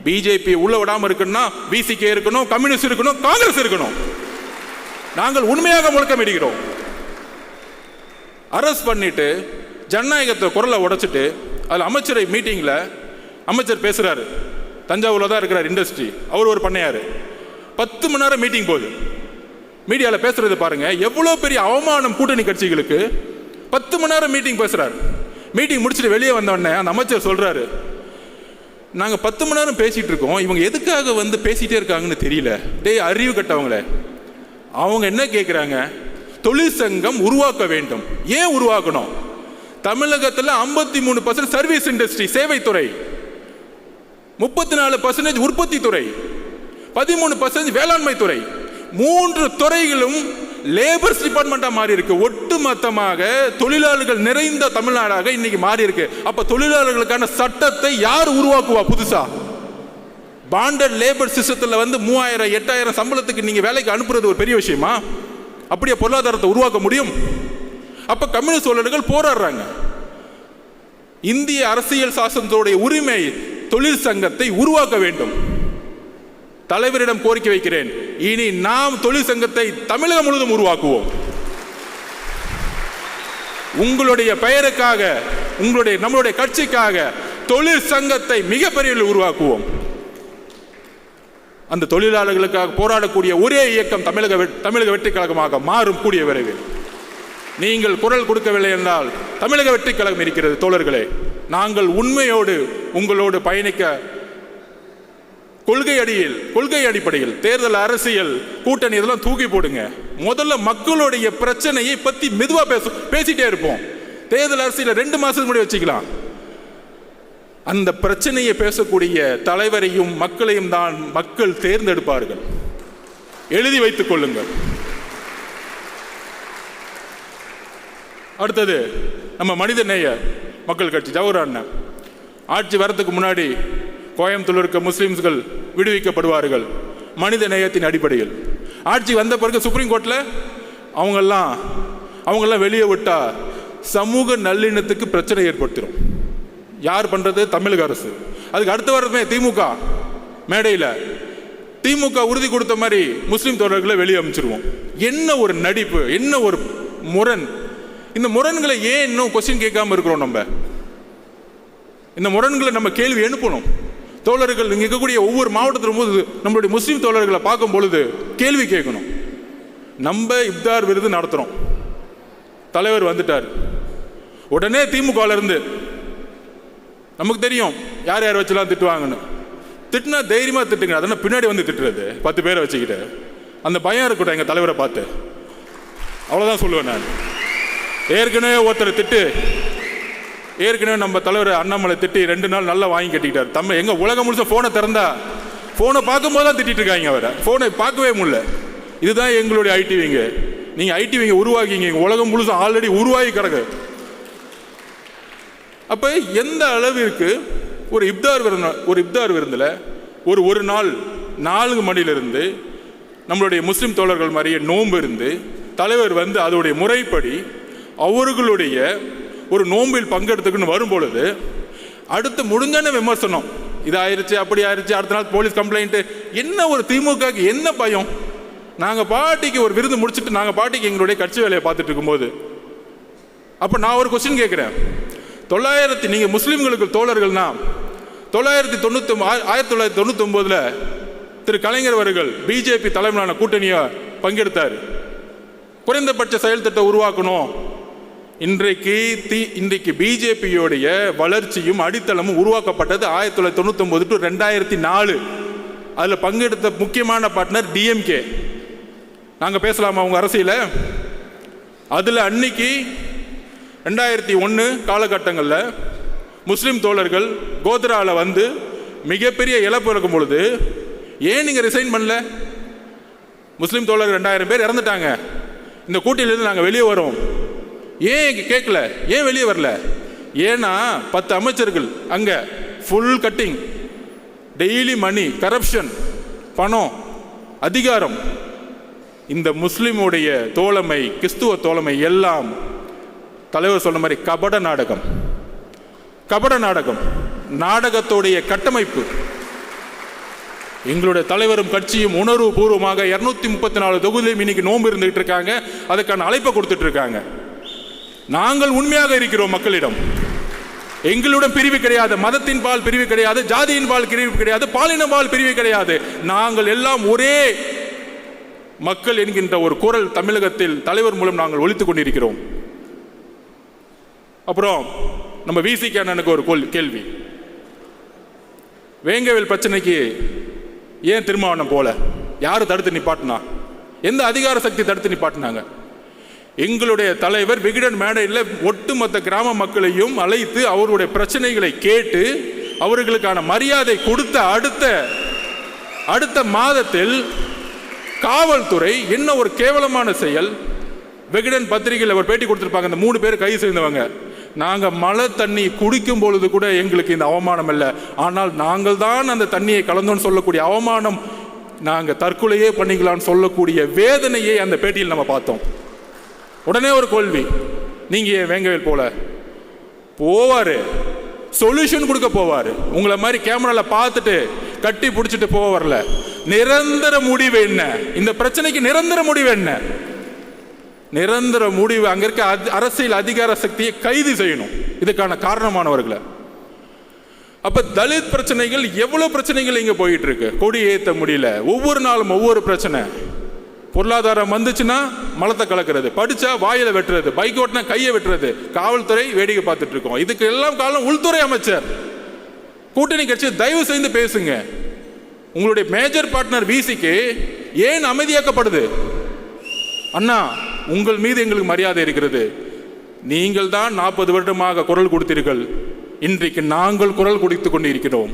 பிஜேபி உள்ள விடாம இருக்குன்னா விசிகே இருக்கணும், கம்யூனிஸ்ட் இருக்கணும், காங்கிரஸ் இருக்கணும். நாங்கள் உண்மையாக முழக்கமிடுகிறோம். அரெஸ்ட் பண்ணிட்டு ஜனநாயகத்தை குரலை உடைச்சிட்டு அதில் அமைச்சரை மீட்டிங்கில் அமைச்சர் பேசுறாரு. தஞ்சாவூரில் தான் இருக்கிறார் இண்டஸ்ட்ரி, அவர் ஒரு பண்ணையார். 10 மணி நேரம் மீட்டிங் போகுது. மீடியாவில் பேசுறது பாருங்க, எவ்வளோ பெரிய அவமானம் கூட்டணி கட்சிகளுக்கு. 10 மணி நேரம் மீட்டிங் பேசுறாரு. மீட்டிங் முடிச்சுட்டு வெளியே வந்தோடனே அந்த அமைச்சர் சொல்றாரு, நாங்கள் 10 மணி நேரம் பேசிட்டு இருக்கோம், இவங்க எதுக்காக வந்து பேசிட்டே இருக்காங்கன்னு தெரியல. டேய் அறிவு கட்டவங்களே, அவங்க என்ன கேட்குறாங்க? தொழிற்சங்கம் உருவாக்க வேண்டும். ஏன் உருவாக்கணும்? தமிழகத்தில் 53% சர்வீஸ் இண்டஸ்ட்ரி, சேவைத்துறை, 34% உற்பத்தி துறை, 13% வேளாண்மை துறை. 3 துறைகளும் லேபர்ஸ் டிபார்ட்மெண்டா மாறி இருக்கு. ஒட்டுமொத்தமாக தொழிலாளர்கள் நிறைந்த தமிழ்நாடாக இன்னைக்கு மாறி இருக்கு. அப்ப தொழிலாளர்களுக்கான சட்டத்தை யார் உருவாக்குவா? புதுசா பாண்டட் லேபர் சிஸ்டத்தில் வந்து 3000 8000 சம்பளத்துக்கு நீங்க வேலைக்கு அனுப்புறது ஒரு பெரிய விஷயமா? அப்படியே பொருளாதாரத்தை உருவாக்க முடியும்? அப்ப கம்யூனிஸ்ட் தோழர்கள் போராடுறாங்க. இந்திய அரசியல் சாசனத்தோடைய உரிமை தொழிற்சங்கத்தை உருவாக்க வேண்டும். தலைவரிடம் கோரிக்கை வைக்கிறேன், இனி நாம் தொழிற்சங்கத்தை தமிழகம் முழுவதும் உருவாக்குவோம். உங்களுடைய பெயருக்காக, நம்மளுடைய கட்சிக்காக தொழிற்சங்கத்தை மிகப்பெரிய உருவாக்குவோம். அந்த தொழிலாளர்களுக்காக போராடக்கூடிய ஒரே இயக்கம் தமிழக வெற்றி கழகமாக மாறும் கூடிய விரைவில். நீங்கள் குரல் கொடுக்கவில்லை என்றால் தமிழக வெற்றி கழகம் இருக்கிறது. தோழர்களே, நாங்கள் உண்மையோடு உங்களோடு பயணிக்க கொள்கை அடிப்படையில் தேர்தல் அரசியல் கூட்டணி இதெல்லாம் தூக்கி போடுங்க. முதல்ல மக்களுடைய பிரச்சனையை பத்தி மெதுவா பேசிட்டே இருப்போம். தேர்தல் அரசியல் 2 மாசத்துக்கு முன்னாடி வச்சுக்கலாம். அந்த பிரச்சனையை பேசக்கூடிய தலைவரையும் மக்களையும் தான் மக்கள் தேர்ந்தெடுப்பார்கள். எழுதி வைத்துக் கொள்ளுங்கள். அடுத்தது நம்ம மனிதநேய மக்கள் கட்சி ஜவஹர் அண்ணன் ஆட்சி வரத்துக்கு முன்னாடி கோயம்புத்தூர் இருக்க முஸ்லிம்ஸ்கள் விடுவிக்கப்படுவார்கள் மனித நேயத்தின் அடிப்படையில். ஆட்சி வந்த பிறகு சுப்ரீம் கோர்ட்டில் அவங்கெல்லாம் வெளியே விட்டா சமூக நல்லிணத்துக்கு பிரச்சனை ஏற்படுத்திடும். யார் பண்ணுறது? தமிழக அரசு. அதுக்கு அடுத்த வாரமே திமுக மேடையில் திமுக உறுதி கொடுத்த மாதிரி முஸ்லீம் தோழர்களை வெளியே அமைச்சிருவோம். என்ன ஒரு நடிப்பு, என்ன ஒரு முரண்! இந்த முரண்களை ஏன் இன்னும் கொஸ்டின் கேட்காம இருக்கிறோம்? இந்த முரண்களை நம்ம கேள்வி எழுப்பணும். தோழர்கள் இங்கே இருக்கக்கூடிய ஒவ்வொரு மாவட்டத்திலும் போது நம்மளுடைய முஸ்லீம் தோழர்களை பார்க்கும் பொழுது கேள்வி கேட்கணும். நம்ம இப்தார் விருது நடத்துகிறோம், தலைவர் வந்துட்டார், உடனே திமுகவில் இருந்து நமக்கு தெரியும் யார் யார் வச்சுலாம் திட்டுவாங்கன்னு. திட்டுனா தைரியமாக திட்டுங்க, அதனால் பின்னாடி வந்து திட்டுறது 10 பேரை வச்சுக்கிட்டு அந்த பயம் இருக்கட்டும் எங்கள் தலைவரை பார்த்து. அவ்வளோதான் சொல்லுவேன் நான். ஏற்கனவே ஒருத்தர் ஏற்கனவே நம்ம தலைவர் அண்ணாமலை திட்டி 2 நாள் நல்லா வாங்கி கட்டிக்கிட்டார். எங்கள் உலகம் முழுச ஃபோனை திறந்தா ஃபோனை பார்க்கும்போது தான் திட்டிட்டு இருக்காங்க. அவரை ஃபோனை பார்க்கவே முடியல. இதுதான் எங்களுடைய ஐடிவிங்க. நீங்கள் ஐடிவிங்க உருவாக்கிங்க, உலகம் முழுசும் ஆல்ரெடி உருவாகி கிடக்கு. அப்போ எந்த அளவிற்கு ஒரு இப்தார் விருந்தில் ஒரு நாள் 4 மணிலிருந்து நம்மளுடைய முஸ்லீம் தோழர்கள் மாதிரியே நோன்பு இருந்து தலைவர் வந்து அதோடைய முறைப்படி அவர்களுடைய ஒரு நோம்பில் பங்கெடுத்துக்குன்னு வரும்பொழுது அடுத்து முடிஞ்சான விமர்சனம், இது ஆயிடுச்சு அப்படி ஆயிடுச்சு, அடுத்த நாள் போலீஸ் கம்ப்ளைண்ட்டு. என்ன ஒரு திமுகக்கு என்ன பயம்? நாங்கள் பாட்டிக்கு ஒரு விருது முடிச்சுட்டு நாங்கள் பாட்டிக்கு எங்களுடைய கட்சி வேலையை பார்த்துட்டு இருக்கும்போது அப்போ நான் ஒரு கொஸ்டின் கேட்குறேன். நீங்கள் முஸ்லீம்களுக்கு தோழர்கள்னா 1999 திரு கலைஞர் அவர்கள் பிஜேபி தலைமையிலான கூட்டணியை பங்கெடுத்தார். குறைந்தபட்ச செயல் திட்டம் உருவாக்கணும். இன்றைக்கு பிஜேபியோடைய வளர்ச்சியும் அடித்தளமும் உருவாக்கப்பட்டது 1999 to 2004. அதில் பங்கெடுத்த முக்கியமான பார்ட்னர் டிஎம்கே. நாங்கள் பேசலாமா அவங்க அரசியல? அதில் அன்னைக்கு 2001 காலகட்டங்களில் முஸ்லீம் தோழர்கள் கோத்ராவில் வந்து மிகப்பெரிய இழப்பு இருக்கும் பொழுது ஏன் நீங்கள் ரிசைன் பண்ணல? முஸ்லீம் தோழர்கள் 2000 பேர் இறந்துட்டாங்க, இந்த கூட்டணியிலிருந்து நாங்கள் வெளியே வரோம், ஏன் கேட்கல? ஏன் வெளியே வரல? ஏன்னா 10 அமைச்சர்கள் அங்கே ஃபுல் கட்டிங், டெய்லி மணி, கரப்ஷன், பணம், அதிகாரம். இந்த முஸ்லீமுடைய தோழமை, கிறிஸ்துவ தோழமை எல்லாம் தலைவர் சொன்ன மாதிரி கபட நாடகம், நாடகத்தோடைய கட்டமைப்பு. எங்களுடைய தலைவரும் கட்சியும் உணர்வு பூர்வமாக 234 தொகுதியிலும் இன்னைக்கு நோன்பு இருந்துகிட்டு இருக்காங்க. அதுக்கான அழைப்பை கொடுத்துட்டு இருக்காங்க. நாங்கள் உண்மையாக இருக்கிறோம் மக்களிடம். எங்களுடன் பிரிவு கிடையாது, மதத்தின் பால் பிரிவு கிடையாது, ஜாதியின் பால் பிரிவு கிடையாது, பாலின பால் பிரிவு கிடையாது. நாங்கள் எல்லாம் ஒரே மக்கள் என்கின்ற ஒரு குரல் தமிழகத்தில் தலைவர் மூலம் நாங்கள் ஒலித்துக் கொண்டிருக்கிறோம். அப்புறம் நம்ம விசிக அண்ணனுக்கு ஒரு கேள்வி. வேங்கவேல் பிரச்சனைக்கு ஏன் திருமாவளவன் போல? யாரு தடுத்து நிப்பாட்டினா? எந்த அதிகார சக்தி தடுத்து நிப்பாட்டினாங்க? எங்களுடைய தலைவர் விகடன் மேடையில் ஒட்டுமொத்த கிராம மக்களையும் அழைத்து அவருடைய பிரச்சனைகளை கேட்டு அவர்களுக்கான மரியாதை கொடுத்த அடுத்த மாதத்தில் காவல்துறை என்ன ஒரு கேவலமான செயல்! விகடன் பத்திரிகையில் அவர் பேட்டி கொடுத்திருப்பாங்க. அந்த 3 பேர் கைது செய்தவங்க, நாங்கள் மழை தண்ணி குடிக்கும் பொழுது கூட எங்களுக்கு இந்த அவமானம் இல்லை, ஆனால் நாங்கள் தான் அந்த தண்ணியை கலந்தோன்னு சொல்லக்கூடிய அவமானம், நாங்கள் தற்கொலையே பண்ணிக்கலான்னு சொல்லக்கூடிய வேதனையை அந்த பேட்டியில் நம்ம பார்த்தோம். உடனே ஒரு கேள்வி, நீங்கள் வேங்கவேல் போல போவார், சொல்யூஷன் கொடுக்க போவார், உங்களை மாதிரி கேமராவில் பார்த்துட்டு கட்டி பிடிச்சிட்டு போக வரல. நிரந்தர முடிவு என்ன? இந்த பிரச்சனைக்கு நிரந்தர முடிவு என்ன? நிரந்தர முடிவு அங்க இருக்க அரசியல் அதிகார சக்தியை கைது செய்யணும், இதுக்கான காரணமானவர்களை. அப்ப தலித் பிரச்சனைகள் எவ்வளவு பிரச்சனைகள் இங்க போயிட்டு இருக்கு. கொடி ஏற்ற முடியல, ஒவ்வொரு நாளும் ஒவ்வொரு பிரச்சனை. பொருளாதாரம் வந்துச்சுன்னா மலத்தை கலக்கிறது, படிச்சா வாயில வெட்டுறது, பைக் ஓட்டினா கையை வெட்டுறது, காவல்துறை வேடிக்கை பார்த்துட்டு இருக்கோம். இதுக்கு எல்லாம் காரணம் உள்துறை அமைச்சர். கூட்டணி கட்சி தயவு செய்து பேசுங்க. உங்களுடைய மேஜர் பார்ட்னர் விசிக்கு ஏன் அமைதியாக்கப்படுது? அண்ணா, உங்கள் மீது எங்களுக்கு மரியாதை இருக்கிறது. நீங்கள் தான் 40 வருடமாக குரல் கொடுத்தீர்கள். இன்றைக்கு நாங்கள் குரல் கொடுத்துக் கொண்டிருக்கிறோம்.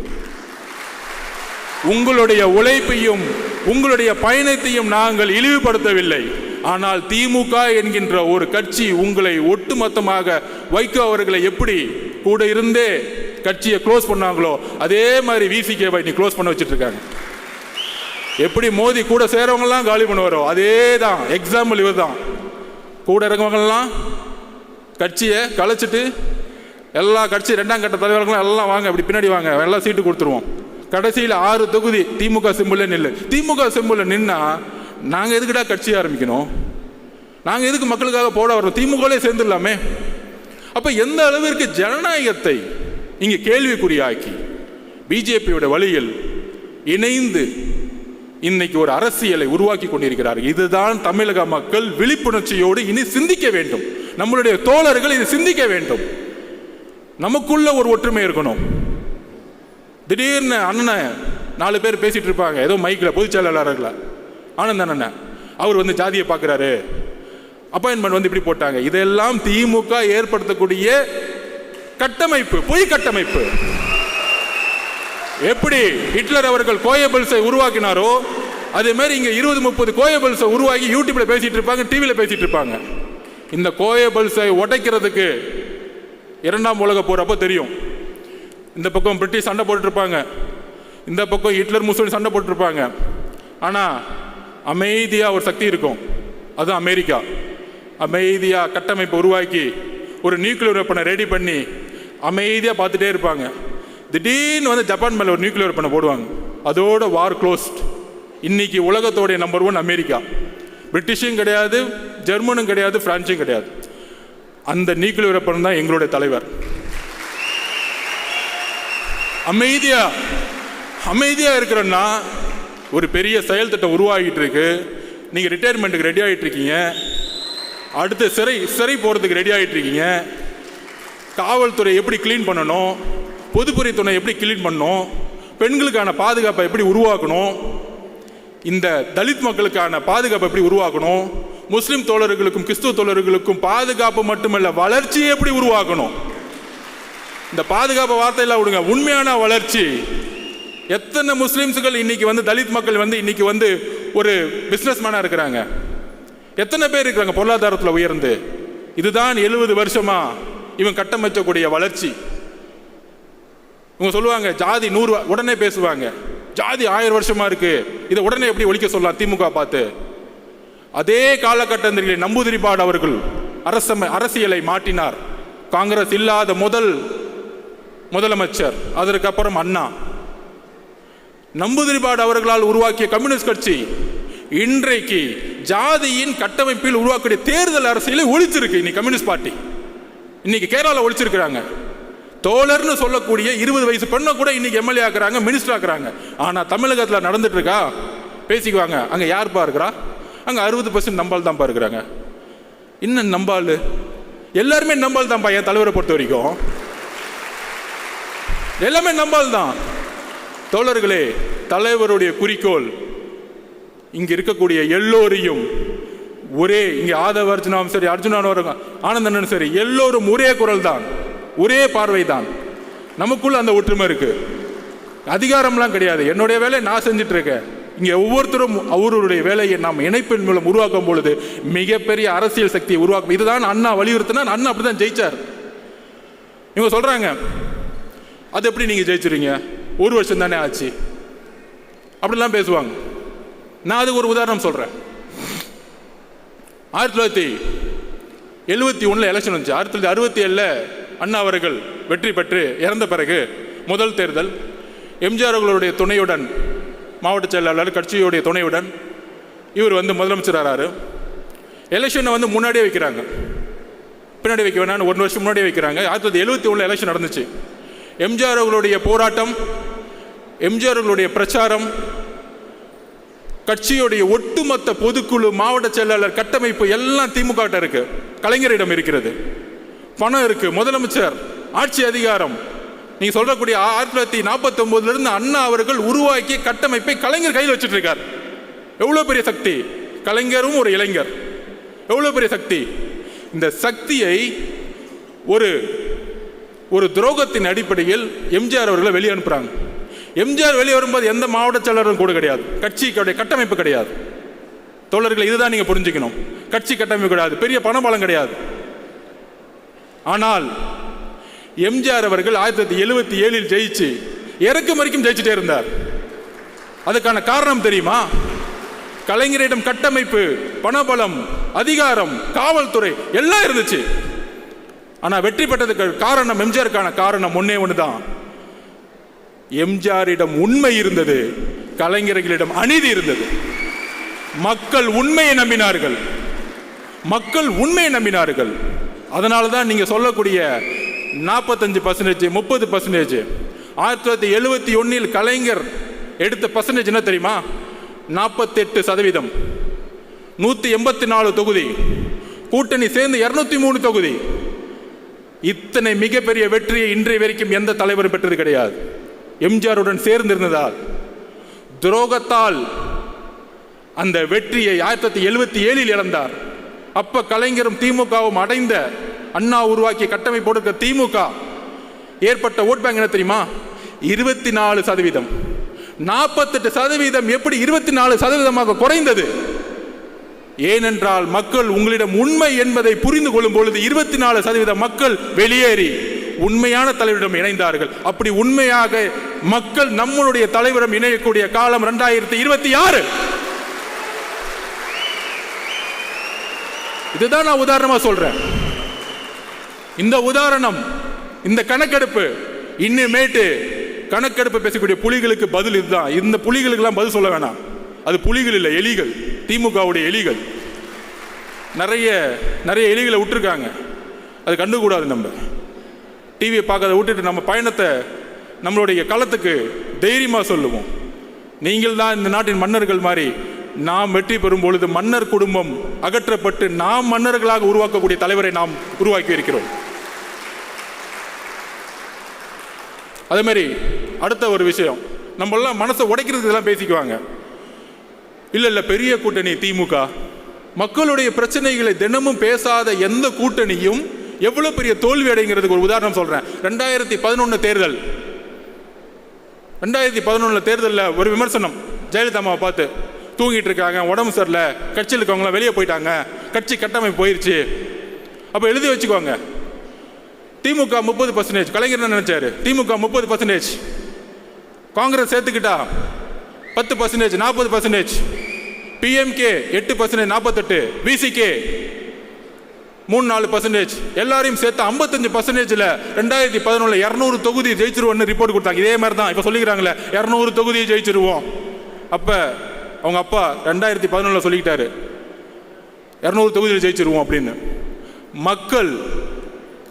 உங்களுடைய உழைப்பையும் உங்களுடைய பயணத்தையும் நாங்கள் இழிவுபடுத்தவில்லை. ஆனால் திமுக என்கின்ற ஒரு கட்சி உங்களை ஒட்டுமொத்தமாக வைகோ அவர்களை எப்படி கூட இருந்தே கட்சியை க்ளோஸ் பண்ணாங்களோ அதே மாதிரி விசிகேவை நீ க்ளோஸ் பண்ண வச்சுட்டு இருக்காங்க. எப்படி மோதி கூட சேரவங்கலாம் காலி பண்ணுவாரோ அதே தான் எக்ஸாம்பிள். இவர் தான் கூட இறங்குவங்கெல்லாம் கட்சியை கலைச்சிட்டு எல்லா கட்சி 2ஆம் கட்ட தலைவர்களும் எல்லாம் வாங்க, இப்படி பின்னாடி வாங்க, எல்லாம் சீட்டு கொடுத்துருவோம். கடைசியில் 6 தொகுதி திமுக சிம்பிள் நில்லு. திமுக சிம்பிள் நின்னா நாங்கள் எதுக்குடா கட்சி ஆரம்பிக்கணும்? நாங்கள் எதுக்கு மக்களுக்காக போட வரோம்? திமுகவே சேர்ந்துடலாமே. அப்போ எந்த அளவிற்கு ஜனநாயகத்தை இங்கே கேள்விக்குறியாக்கி பிஜேபியோட வழியில் இணைந்து இன்னைக்கு ஒரு அரசியலை உருவாக்கி கொண்டிருக்கிறார்கள். இதுதான் தமிழக மக்கள் விழிப்புணர்ச்சியோடு இனி சிந்திக்க வேண்டும். நம்மளுடைய தோழர்கள் இதை சிந்திக்க வேண்டும். நமக்குள்ள ஒரு ஒற்றுமை இருக்கணும். திடீர்னு அண்ணன் 4 பேர் பேசிட்டு இருப்பாங்க ஏதோ மைக்கில், பொதுச் செயலாளர்கள் ஆனந்த் அண்ணன் அவர் வந்து ஜாதியை பார்க்குறாரு, அப்பாயின்மெண்ட் வந்து இப்படி போட்டாங்க. இதெல்லாம் திமுக ஏற்படுத்தக்கூடிய கட்டமைப்பு, பொய் கட்டமைப்பு. எப்படி ஹிட்லர் அவர்கள் கோயபிள்ஸை உருவாக்கினாரோ அதே மாதிரி இங்கே 20-30 கோயபிள்ஸை உருவாக்கி யூடியூப்ல பேசிட்டு இருப்பாங்க, டிவியில் பேசிட்டு இருப்பாங்க. இந்த கோயபிள்ஸை உடைக்கிறதுக்கு 2ஆம் உலக போர் அப்போ தெரியும். இந்த பக்கம் பிரிட்டிஷ் சண்டை போட்டுருப்பாங்க, இந்த பக்கம் ஹிட்லர் முசோலினி சண்டை போட்டுருப்பாங்க. ஆனால் அமைதியாக ஒரு சக்தி இருக்கும், அதுதான் அமெரிக்கா. அமைதியாக கட்டமைப்பை உருவாக்கி ஒரு நியூக்ளியர் வெப்பனை ரெடி பண்ணி அமைதியாக பார்த்துட்டே இருப்பாங்க. திடீர்னு வந்து ஜப்பான் மேலே ஒரு நியூக்ளியர் வெப்பனை போடுவாங்க, அதோட வார் க்ளோஸ்ட். இன்னைக்கு உலகத்தோடைய நம்பர் 1 அமெரிக்கா. பிரிட்டிஷும் கிடையாது, ஜெர்மனும் கிடையாது, பிரான்ஸும் கிடையாது. அந்த நியூக்ளியர் வெப்பன் தான் எங்களுடைய தலைவர். அமைதியா இருக்கிறன்னா ஒரு பெரிய செயல் திட்டம் உருவாகிட்டு இருக்கு. நீங்க ரிட்டையர்மெண்ட்டுக்கு ரெடி ஆகிட்டு இருக்கீங்க, அடுத்து சிறை போறதுக்கு ரெடி ஆகிட்டு இருக்கீங்க. காவல்துறை எப்படி கிளீன் பண்ணணும், பொதுப்பணித்துறை எப்படி கிளீன் பண்ணணும், பெண்களுக்கான பாதுகாப்பை எப்படி உருவாக்கணும், இந்த தலித் மக்களுக்கான பாதுகாப்பை எப்படி உருவாக்கணும், முஸ்லிம் தோழர்களுக்கும் கிறிஸ்துவ தோழர்களுக்கும் பாதுகாப்பு மட்டுமல்ல வளர்ச்சியை எப்படி உருவாக்கணும். இந்த பாதுகாப்பு வார்த்தையெல்லாம் விடுங்க, உண்மையான வளர்ச்சி. எத்தனை முஸ்லிம்ஸ்கள் இன்னைக்கு வந்து தலித் மக்கள் வந்து இன்னைக்கு வந்து ஒரு பிசினஸ் மேனா இருக்கிறாங்க, எத்தனை பேர் இருக்கிறாங்க பொருளாதாரத்தில் உயர்ந்து. இதுதான் 70 வருஷமா இவன் கட்டமைக்கக்கூடிய வளர்ச்சி. இவங்க சொல்லுவாங்க ஜாதி 100, உடனே பேசுவாங்க ஜாதி 1000 வருஷமா இருக்கு, இதை உடனே எப்படி ஒழிக்க சொல்லலாம் திமுக பார்த்து. அதே காலகட்டத்தில் நம்பூதிரிபாடு அவர்கள் அரசியலை மாற்றினார். காங்கிரஸ் இல்லாத முதலமைச்சர், அதற்கப்புறம் அண்ணா. நம்பூதிரிபாடு அவர்களால் உருவாக்கிய கம்யூனிஸ்ட் கட்சி இன்றைக்கு ஜாதியின் கட்டமைப்பில் உருவாக்கிய தேர்தல் அரசியலை ஒழிச்சிருக்கு. இன்னைக்கு கம்யூனிஸ்ட் பார்ட்டி இன்னைக்கு கேரளாவில் ஒழிச்சிருக்கிறாங்க. தோழர்னு சொல்லக்கூடிய 20 வயசு பெண்ணை கூட இன்னைக்கு எம்எல்ஏ ஆக்குறாங்க, மினிஸ்டர் ஆக்குறாங்க. ஆனா தமிழகத்தில் நடந்துட்டு இருக்கா? பேசிக்குவாங்க, அங்க யாருப்பா இருக்கிறா? அங்க 60% நம்பால் தான்ப்பா இருக்கிறாங்க. இன்னும் நம்பால், எல்லாருமே நம்பால் தான்ப்பா. என் தலைவரை பொறுத்த வரைக்கும் எல்லாமே நம்பால் தான். தோழர்களே, தலைவருடைய குறிக்கோள் இங்க இருக்கக்கூடிய எல்லோரையும் ஒரே, இங்க ஆதவ அர்ஜுனாவும் சரி, அர்ஜுனாவும் ஆனந்தனும் சரி, எல்லோரும் ஒரே குரல் தான், ஒரே பார்வை தான். நமக்குள்ள அந்த ஒற்றுமை இருக்கு. அதிகாரம்லாம் கிடையாது. என்னுடைய வேலையை நான் செஞ்சுட்டு இருக்கேன். இங்கே ஒவ்வொருத்தரும் அவருடைய வேலையை நாம் இணைப்பின் மூலம் உருவாக்கும் பொழுது மிகப்பெரிய அரசியல் சக்தியை உருவாக்கும். இதுதான் அண்ணா வலியுறுத்தினார். அண்ணா அப்படிதான் ஜெயிச்சார். இவங்க சொல்றாங்க அது எப்படி நீங்க ஜெயிச்சிருங்க, 1 வருஷம் தானே ஆச்சு, அப்படிலாம் பேசுவாங்க. நான் அதுக்கு ஒரு உதாரணம் சொல்றேன். 1971 எலெக்ஷன் வந்துச்சு. 1967 அண்ணா அவர்கள் வெற்றி பெற்று இறந்த பிறகு முதல் தேர்தல் எம்ஜிஆர் அவர்களுடைய துணையுடன், மாவட்ட செயலாளர் கட்சியுடைய துணையுடன் இவர் வந்து முதலமைச்சர் ஆறாரு. எலெக்ஷனை வந்து முன்னாடியே வைக்கிறாங்க, பின்னாடி வைக்க வேணாம், 1 வருஷம் முன்னாடியே வைக்கிறாங்க. 1971 எலெக்ஷன் நடந்துச்சு. எம்ஜிஆர் அவர்களுடைய போராட்டம், எம்ஜிஆர் அவர்களுடைய பிரச்சாரம், கட்சியுடைய ஒட்டுமொத்த பொதுக்குழு, மாவட்ட செயலாளர் கட்டமைப்பு எல்லாம் திமுக கிட்ட இருக்கு, கலைஞரிடம் இருக்கிறது, பணம் இருக்கு, முதலமைச்சர், ஆட்சி அதிகாரம், நீங்க சொல்லக்கூடிய 1949 அண்ணா அவர்கள் உருவாக்கிய கட்டமைப்பை கலைஞர் கையில் வச்சுட்டு இருக்கார். எவ்வளவு பெரிய சக்தி! கலைஞரும் ஒரு இளைஞர், எவ்வளவு பெரிய சக்தி! இந்த சக்தியை ஒரு துரோகத்தின் அடிப்படையில் எம்ஜிஆர் அவர்களை வெளியே அனுப்புறாங்க. எம்ஜிஆர் வெளியே வரும்போது எந்த மாவட்ட செயலரும் கூட கிடையாது, கட்சிக்கு கட்டமைப்பு கிடையாது. தோழர்கள், இதுதான் நீங்க புரிஞ்சுக்கணும். கட்சி கட்டமைப்பு கிடையாது, பெரிய பணபலம் கிடையாது. ஆனால் எம்ஜிஆர் அவர்கள் 1977 ஜெயிச்சு இறக்கும் வரைக்கும் ஜெயிச்சுட்டே இருந்தார். அதுக்கான காரணம் தெரியுமா? கலைஞரிடம் கட்டமைப்பு, பணபலம், அதிகாரம், காவல்துறை எல்லாம் இருந்துச்சு. ஆனா வெற்றி பெற்றதுக்கு காரணம், எம்ஜிஆருக்கான காரணம் ஒன்னே ஒண்ணுதான். எம்ஜிஆரிடம் உண்மை இருந்தது, கலைஞர்களிடம் அநீதி இருந்தது. மக்கள் உண்மையை நம்பினார்கள், மக்கள் உண்மையை நம்பினார்கள். அதனாலதான் நீங்க சொல்லக்கூடிய 45%, 30%. 1971 கலைஞர் எடுத்த பர்சன்டேஜ் என்ன தெரியுமா? 48%. 184 தொகுதி, கூட்டணி சேர்ந்து 203 தொகுதி. இத்தனை மிகப்பெரிய வெற்றியை இன்றைய வரைக்கும் எந்த தலைவரும் பெற்றது கிடையாது. எம்ஜிஆருடன் சேர்ந்திருந்ததால், துரோகத்தால் அந்த வெற்றியை 1977 இழந்தார். அப்ப கலைஞரும் திமுகவும் அடைந்த, அண்ணா உருவாக்கிய கட்டமைப்போடு திமுக ஏற்பட்ட ஓட் பேங்க் என்ன தெரியுமா? 24%. 48% எப்படி 24% குறைந்தது? ஏனென்றால் மக்கள் உங்களிடம் உண்மை என்பதை புரிந்து கொள்ளும் பொழுது 24% மக்கள் வெளியேறி உண்மையான தலைவரிடம் இணைந்தார்கள். அப்படி உண்மையாக மக்கள் நம்மளுடைய தலைவரிடம் இணையக்கூடிய காலம் 2026. இதுதான் நான் உதாரணமா சொல்றேன். இந்த உதாரணம், இந்த கணக்கெடுப்பு, இன்னுமேட்டு கணக்கெடுப்பு பேசக்கூடிய புலிகளுக்கு பதில் இதுதான். இந்த புலிகளுக்கு எல்லாம் பதில் சொல்ல வேணாம். அது புலிகள் இல்லை, எலிகள், திமுகவுடைய எலிகள். நிறைய எலிகளை விட்டுருக்காங்க, அது கண்டுக்கூடாது. நம்ம டிவியை பார்க்கறத விட்டுட்டு நம்ம பயணத்தை நம்மளுடைய களத்துக்கு தைரியமாக சொல்லுவோம். நீங்கள் தான் இந்த நாட்டின் மன்னர்கள் மாதிரி. நாம் வெற்றி பெறும் பொழுது மன்னர் குடும்பம் அகற்றப்பட்டு நாம் மன்னர்களாக உருவாக்கக்கூடிய தலைவரை நாம் உருவாக்கி இருக்கிறோம். அதே மாதிரி அடுத்த ஒரு விஷயம், நம்ம எல்லாம் மனசை உடைக்கிறதுக்கு எல்லாம் பேசிக்குவாங்க. இல்ல பெரிய கூட்டணி திமுக, மக்களுடைய பிரச்சனைகளை தினமும் பேசாத எந்த கூட்டணியும் எவ்வளவு பெரிய தோல்வி அடைங்கிறதுக்கு ஒரு உதாரணம் சொல்றேன். 2011 தேர்தல், 2011 தேர்தலில் ஒரு விமர்சனம் ஜெயலலிதா அம்மாவை பார்த்து, தூங்கிட்டு இருக்காங்க, உடம்பு சரியில்லை, கட்சியில் இருக்கவங்களாம் வெளியே போயிட்டாங்க, கட்சி கட்டமைப்பு போயிடுச்சு. அப்போ எழுதி வச்சுக்கோங்க, திமுக 30%, கலைஞர் என்ன நினைச்சாரு? திமுக 30%, காங்கிரஸ் சேர்த்துக்கிட்டா 10%, 40%, பிஎம்கே 8%, 48%, விசிகே 3-4%, எல்லாரையும் சேர்த்து 55%. 2011 200 தொகுதி ஜெயிச்சிருவோம்னு ரிப்போர்ட் கொடுத்தாங்க. இதே மாதிரி தான் இப்போ சொல்லிக்கிறாங்களே, 200 தொகுதியை ஜெயிச்சிருவோம். அப்போ அவங்க அப்பா 2011 சொல்லிக்கிட்டாரு 200 தொகுதியில் ஜெயிச்சிருவோம் அப்படின்னு. மக்கள்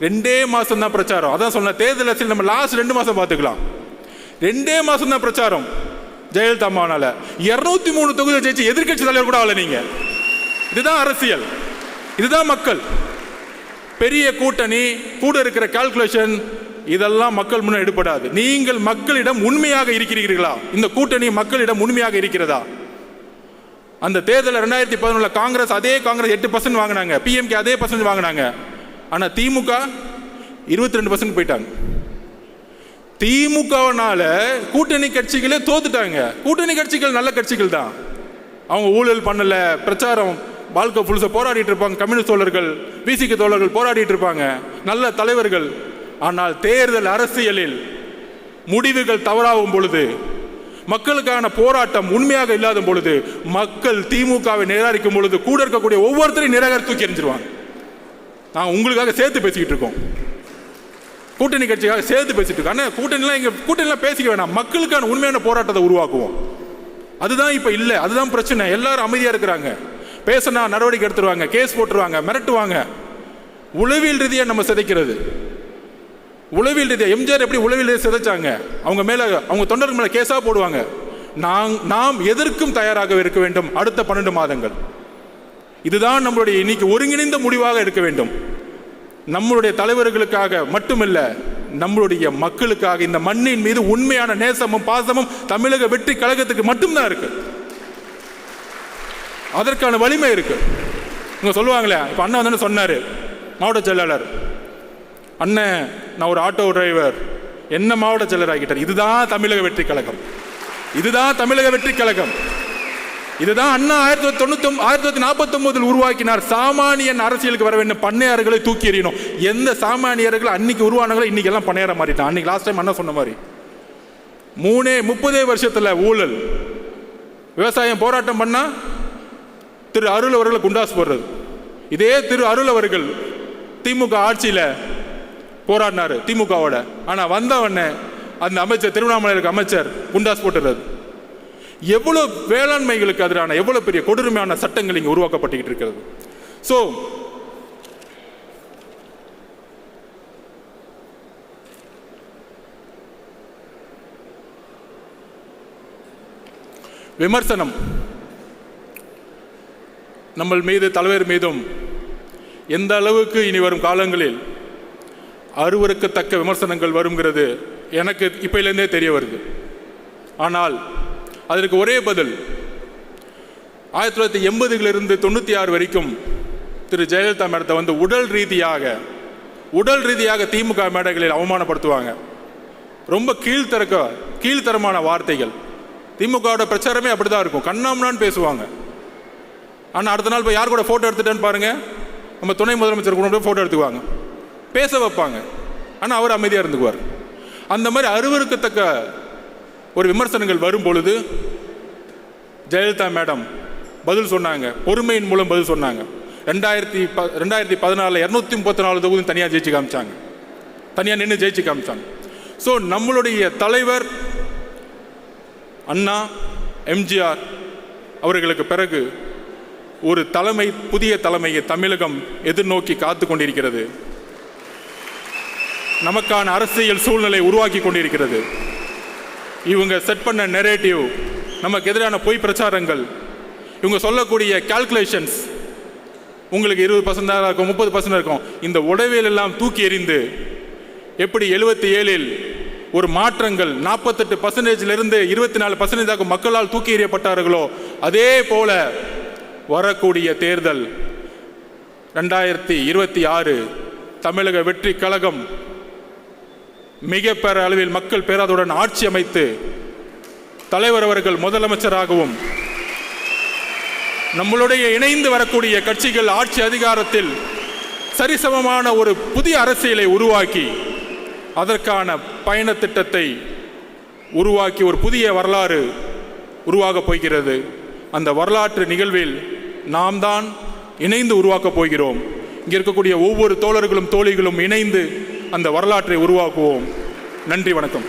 2 மாசம் தான் பிரச்சாரம். அதான் சொன்ன, தேர்தல் அரசியல் நம்ம லாஸ்ட் 2 மாசம் பார்த்துக்கலாம். 2 மாசம் தான் பிரச்சாரம். ஜெயலலிதா அம்மானால 203 தொகுதியை ஜெயிச்சு எதிர்கட்சி தலைவர் கூட ஆகல. நீங்க, இதுதான் அரசியல், இதுதான் மக்கள். பெரிய கூட்டணி கூட இருக்கிற கால்குலேஷன் இதெல்லாம் மக்கள் முன்ன எடுபடாது. நீங்கள் மக்களிடம் உண்மையாக இருக்கிறீர்களா? இந்த கூட்டணி மக்களிடம் உண்மையாக இருக்கிறதா? அந்த தேர்தலில் 2011 காங்கிரஸ் 8% வாங்கினாங்க, பிஎம்கே அதே % வாங்கினாங்க. ஆனால் திமுக 22% போயிட்டாங்க. திமுகனால கூட்டணி கட்சிகளே தோத்துட்டாங்க. கூட்டணி கட்சிகள் நல்ல கட்சிகள் தான், அவங்க ஊழல் பண்ணல, பிரச்சாரம் வாழ்க்கை புதுசாக போராடிட்டு இருப்பாங்க. கம்யூனிஸ்ட் தோழர்கள், விசிக தோழர்கள் போராடிட்டு இருப்பாங்க, நல்ல தலைவர்கள். ஆனால் தேர்தல் அரசியலில் முடிவுகள் தவறாகும் பொழுது, மக்களுக்கான போராட்டம் உண்மையாக இல்லாத பொழுது, மக்கள் திமுகவை நிராகரிக்கும் பொழுது கூட இருக்கக்கூடிய ஒவ்வொருத்தரையும் நிராகரித்து தூக்கி எறிஞ்சிருவாங்க. நாங்கள் உங்களுக்காக சேர்த்து பேசிக்கிட்டு இருக்கோம், கூட்டணி கட்சிக்காக சேர்த்து பேசிட்டு இருக்கோம். ஆனால் கூட்டணிலாம் பேசிக்க வேணாம், மக்களுக்கான உண்மையான போராட்டத்தை உருவாக்குவோம். அதுதான் இப்போ இல்லை, அதுதான் பிரச்சனை. எல்லாரும் அமைதியாக இருக்கிறாங்க, பேசினா நடவடிக்கை எடுத்துருவாங்க, கேஸ் போட்டுருவாங்க, மிரட்டுவாங்க. உளவியல் ரீதியாக நம்ம சிதைக்கிறது. உளவியல் ரீதியாக எம்ஜிஆர் எப்படி உளவியல் ரீதியாக சிதைச்சாங்க? அவங்க மேலே, அவங்க தொண்டர்கள் மேலே கேஸாக போடுவாங்க. நாம் எதற்கும் தயாராக இருக்க வேண்டும். அடுத்த 12 மாதங்கள் இதுதான் நம்மளுடைய இன்னைக்கு ஒருங்கிணைந்த முடிவாக இருக்க வேண்டும். நம்மளுடைய தலைவர்களுக்காக மட்டுமல்ல, நம்மளுடைய மக்களுக்காக, இந்த மண்ணின் மீது உண்மையான நேசமும் பாசமும் தமிழக வெற்றி கழகத்துக்கு மட்டும்தான் இருக்கு. அதற்கான வலிமை இருக்கு. இவங்க சொல்லுவாங்களே, இப்போ அண்ணன் வந்து சொன்னார், மாவட்ட செயலாளர் அண்ணன் நான் ஒரு ஆட்டோ டிரைவர், என்ன மாவட்ட செயலர் ஆகிட்டார். இதுதான் தமிழக வெற்றி கழகம், இதுதான் தமிழக வெற்றி கழகம். இதுதான் அண்ணா 1949 உருவாக்கினார். சாமானியன் அரசியலுக்கு வர வேண்டும், பண்ணையார்களை தூக்கி எறியணும். எந்த சாமானியர்கள் அன்னைக்கு உருவானாங்களோ இன்னைக்கு எல்லாம் பண்ணையார மாறிட்டான். அன்னைக்கு லாஸ்ட் டைம் அண்ணா சொன்ன மாதிரி 30 வருஷத்துல ஊழல், விவசாயம் போராட்டம் பண்ணா திரு அருள் அவர்களை குண்டாஸ் போடுறது. இதே திரு அருள் அவர்கள் திமுக ஆட்சியில போராடினாரு திமுகவோட. ஆனா வந்தவன அந்த அமைச்சர், திருவண்ணாமலை அமைச்சர் குண்டாஸ் போட்டுறது. எவ்வளவு வேளாண்மைகளுக்கு எதிரான எவ்வளவு பெரிய கொடூரமான சட்டங்கள் இங்கே உருவாக்கப்பட்டு இருக்கிறது. ஸோ விமர்சனம் நம்ம மீது, தலைவர் மீதும் எந்த அளவுக்கு இனி வரும் காலங்களில் அருவருக்கத்தக்க விமர்சனங்கள் வருங்கிறது எனக்கு இப்போலேருந்தே தெரிய வருது. ஆனால் அதற்கு ஒரே பதில், 1980 96 வரைக்கும் திரு ஜெயலலிதா மேடத்தை வந்து உடல் ரீதியாக திமுக மேடைகளில் அவமானப்படுத்துவாங்க. ரொம்ப கீழ்த்தரமான வார்த்தைகள். திமுகவோட பிரச்சாரமே அப்படிதான் இருக்கும், கண்ணாமண்ணான்னு பேசுவாங்க. ஆனால் அடுத்த நாள் போய் யார் கூட ஃபோட்டோ எடுத்துட்டேன்னு பாருங்க, நம்ம துணை முதலமைச்சர் கூட ஃபோட்டோ எடுத்துக்குவாங்க, பேச வைப்பாங்க. ஆனால் அவர் அமைதியாக இருந்துக்குவார். அந்த மாதிரி அருவருக்கத்தக்க ஒரு விமர்சனங்கள் வரும் பொழுது ஜெயலலிதா மேடம் பதில் சொன்னாங்க, பொறுமையின் மூலம் பதில் சொன்னாங்க. 2014 234 தொகுதி தனியாக ஜெயிச்சு காமிச்சாங்க, தனியாக நின்று ஜெயிச்சு காமிச்சாங்க. ஸோ நம்மளுடைய தலைவர் அண்ணா எம்ஜிஆர் அவர்களுக்கு பிறகு ஒரு புதிய தலைமையை தமிழகம் எதிர்நோக்கி காத்து கொண்டிருக்கிறது. நமக்கான அரசியல் சூழ்நிலை உருவாக்கி கொண்டிருக்கிறது. இவங்க செட் பண்ண நெரேட்டிவ், நமக்கு எதிரான பொய் பிரச்சாரங்கள், இவங்க சொல்லக்கூடிய கால்குலேஷன்ஸ், உங்களுக்கு 20% இருக்கும், 30% இருக்கும், இந்த உடவியல் எல்லாம் தூக்கி எறிந்து எப்படி 77 ஒரு மாற்றங்கள் 48% 24% மக்களால் தூக்கி எறியப்பட்டார்களோ அதே போல வரக்கூடிய தேர்தல் 2026 தமிழக வெற்றி கழகம் மிக பெற அளவில் மக்கள் பேராதுடன் ஆட்சி அமைத்து தலைவர் அவர்கள் முதலமைச்சராகவும் நம்மளுடைய இணைந்து வரக்கூடிய கட்சிகள் ஆட்சி அதிகாரத்தில் சரிசமமான ஒரு புதிய அரசியலை உருவாக்கி அதற்கான பயண திட்டத்தை உருவாக்கி ஒரு புதிய வரலாறு உருவாகப் போகிறது. அந்த வரலாற்று நிகழ்வில் நாம் தான் இணைந்து உருவாக்கப் போகிறோம். இங்கே இருக்கக்கூடிய ஒவ்வொரு தோழர்களும் தோழிகளும் இணைந்து அந்த வரலாற்றை உருவாக்குவோம். நன்றி, வணக்கம்.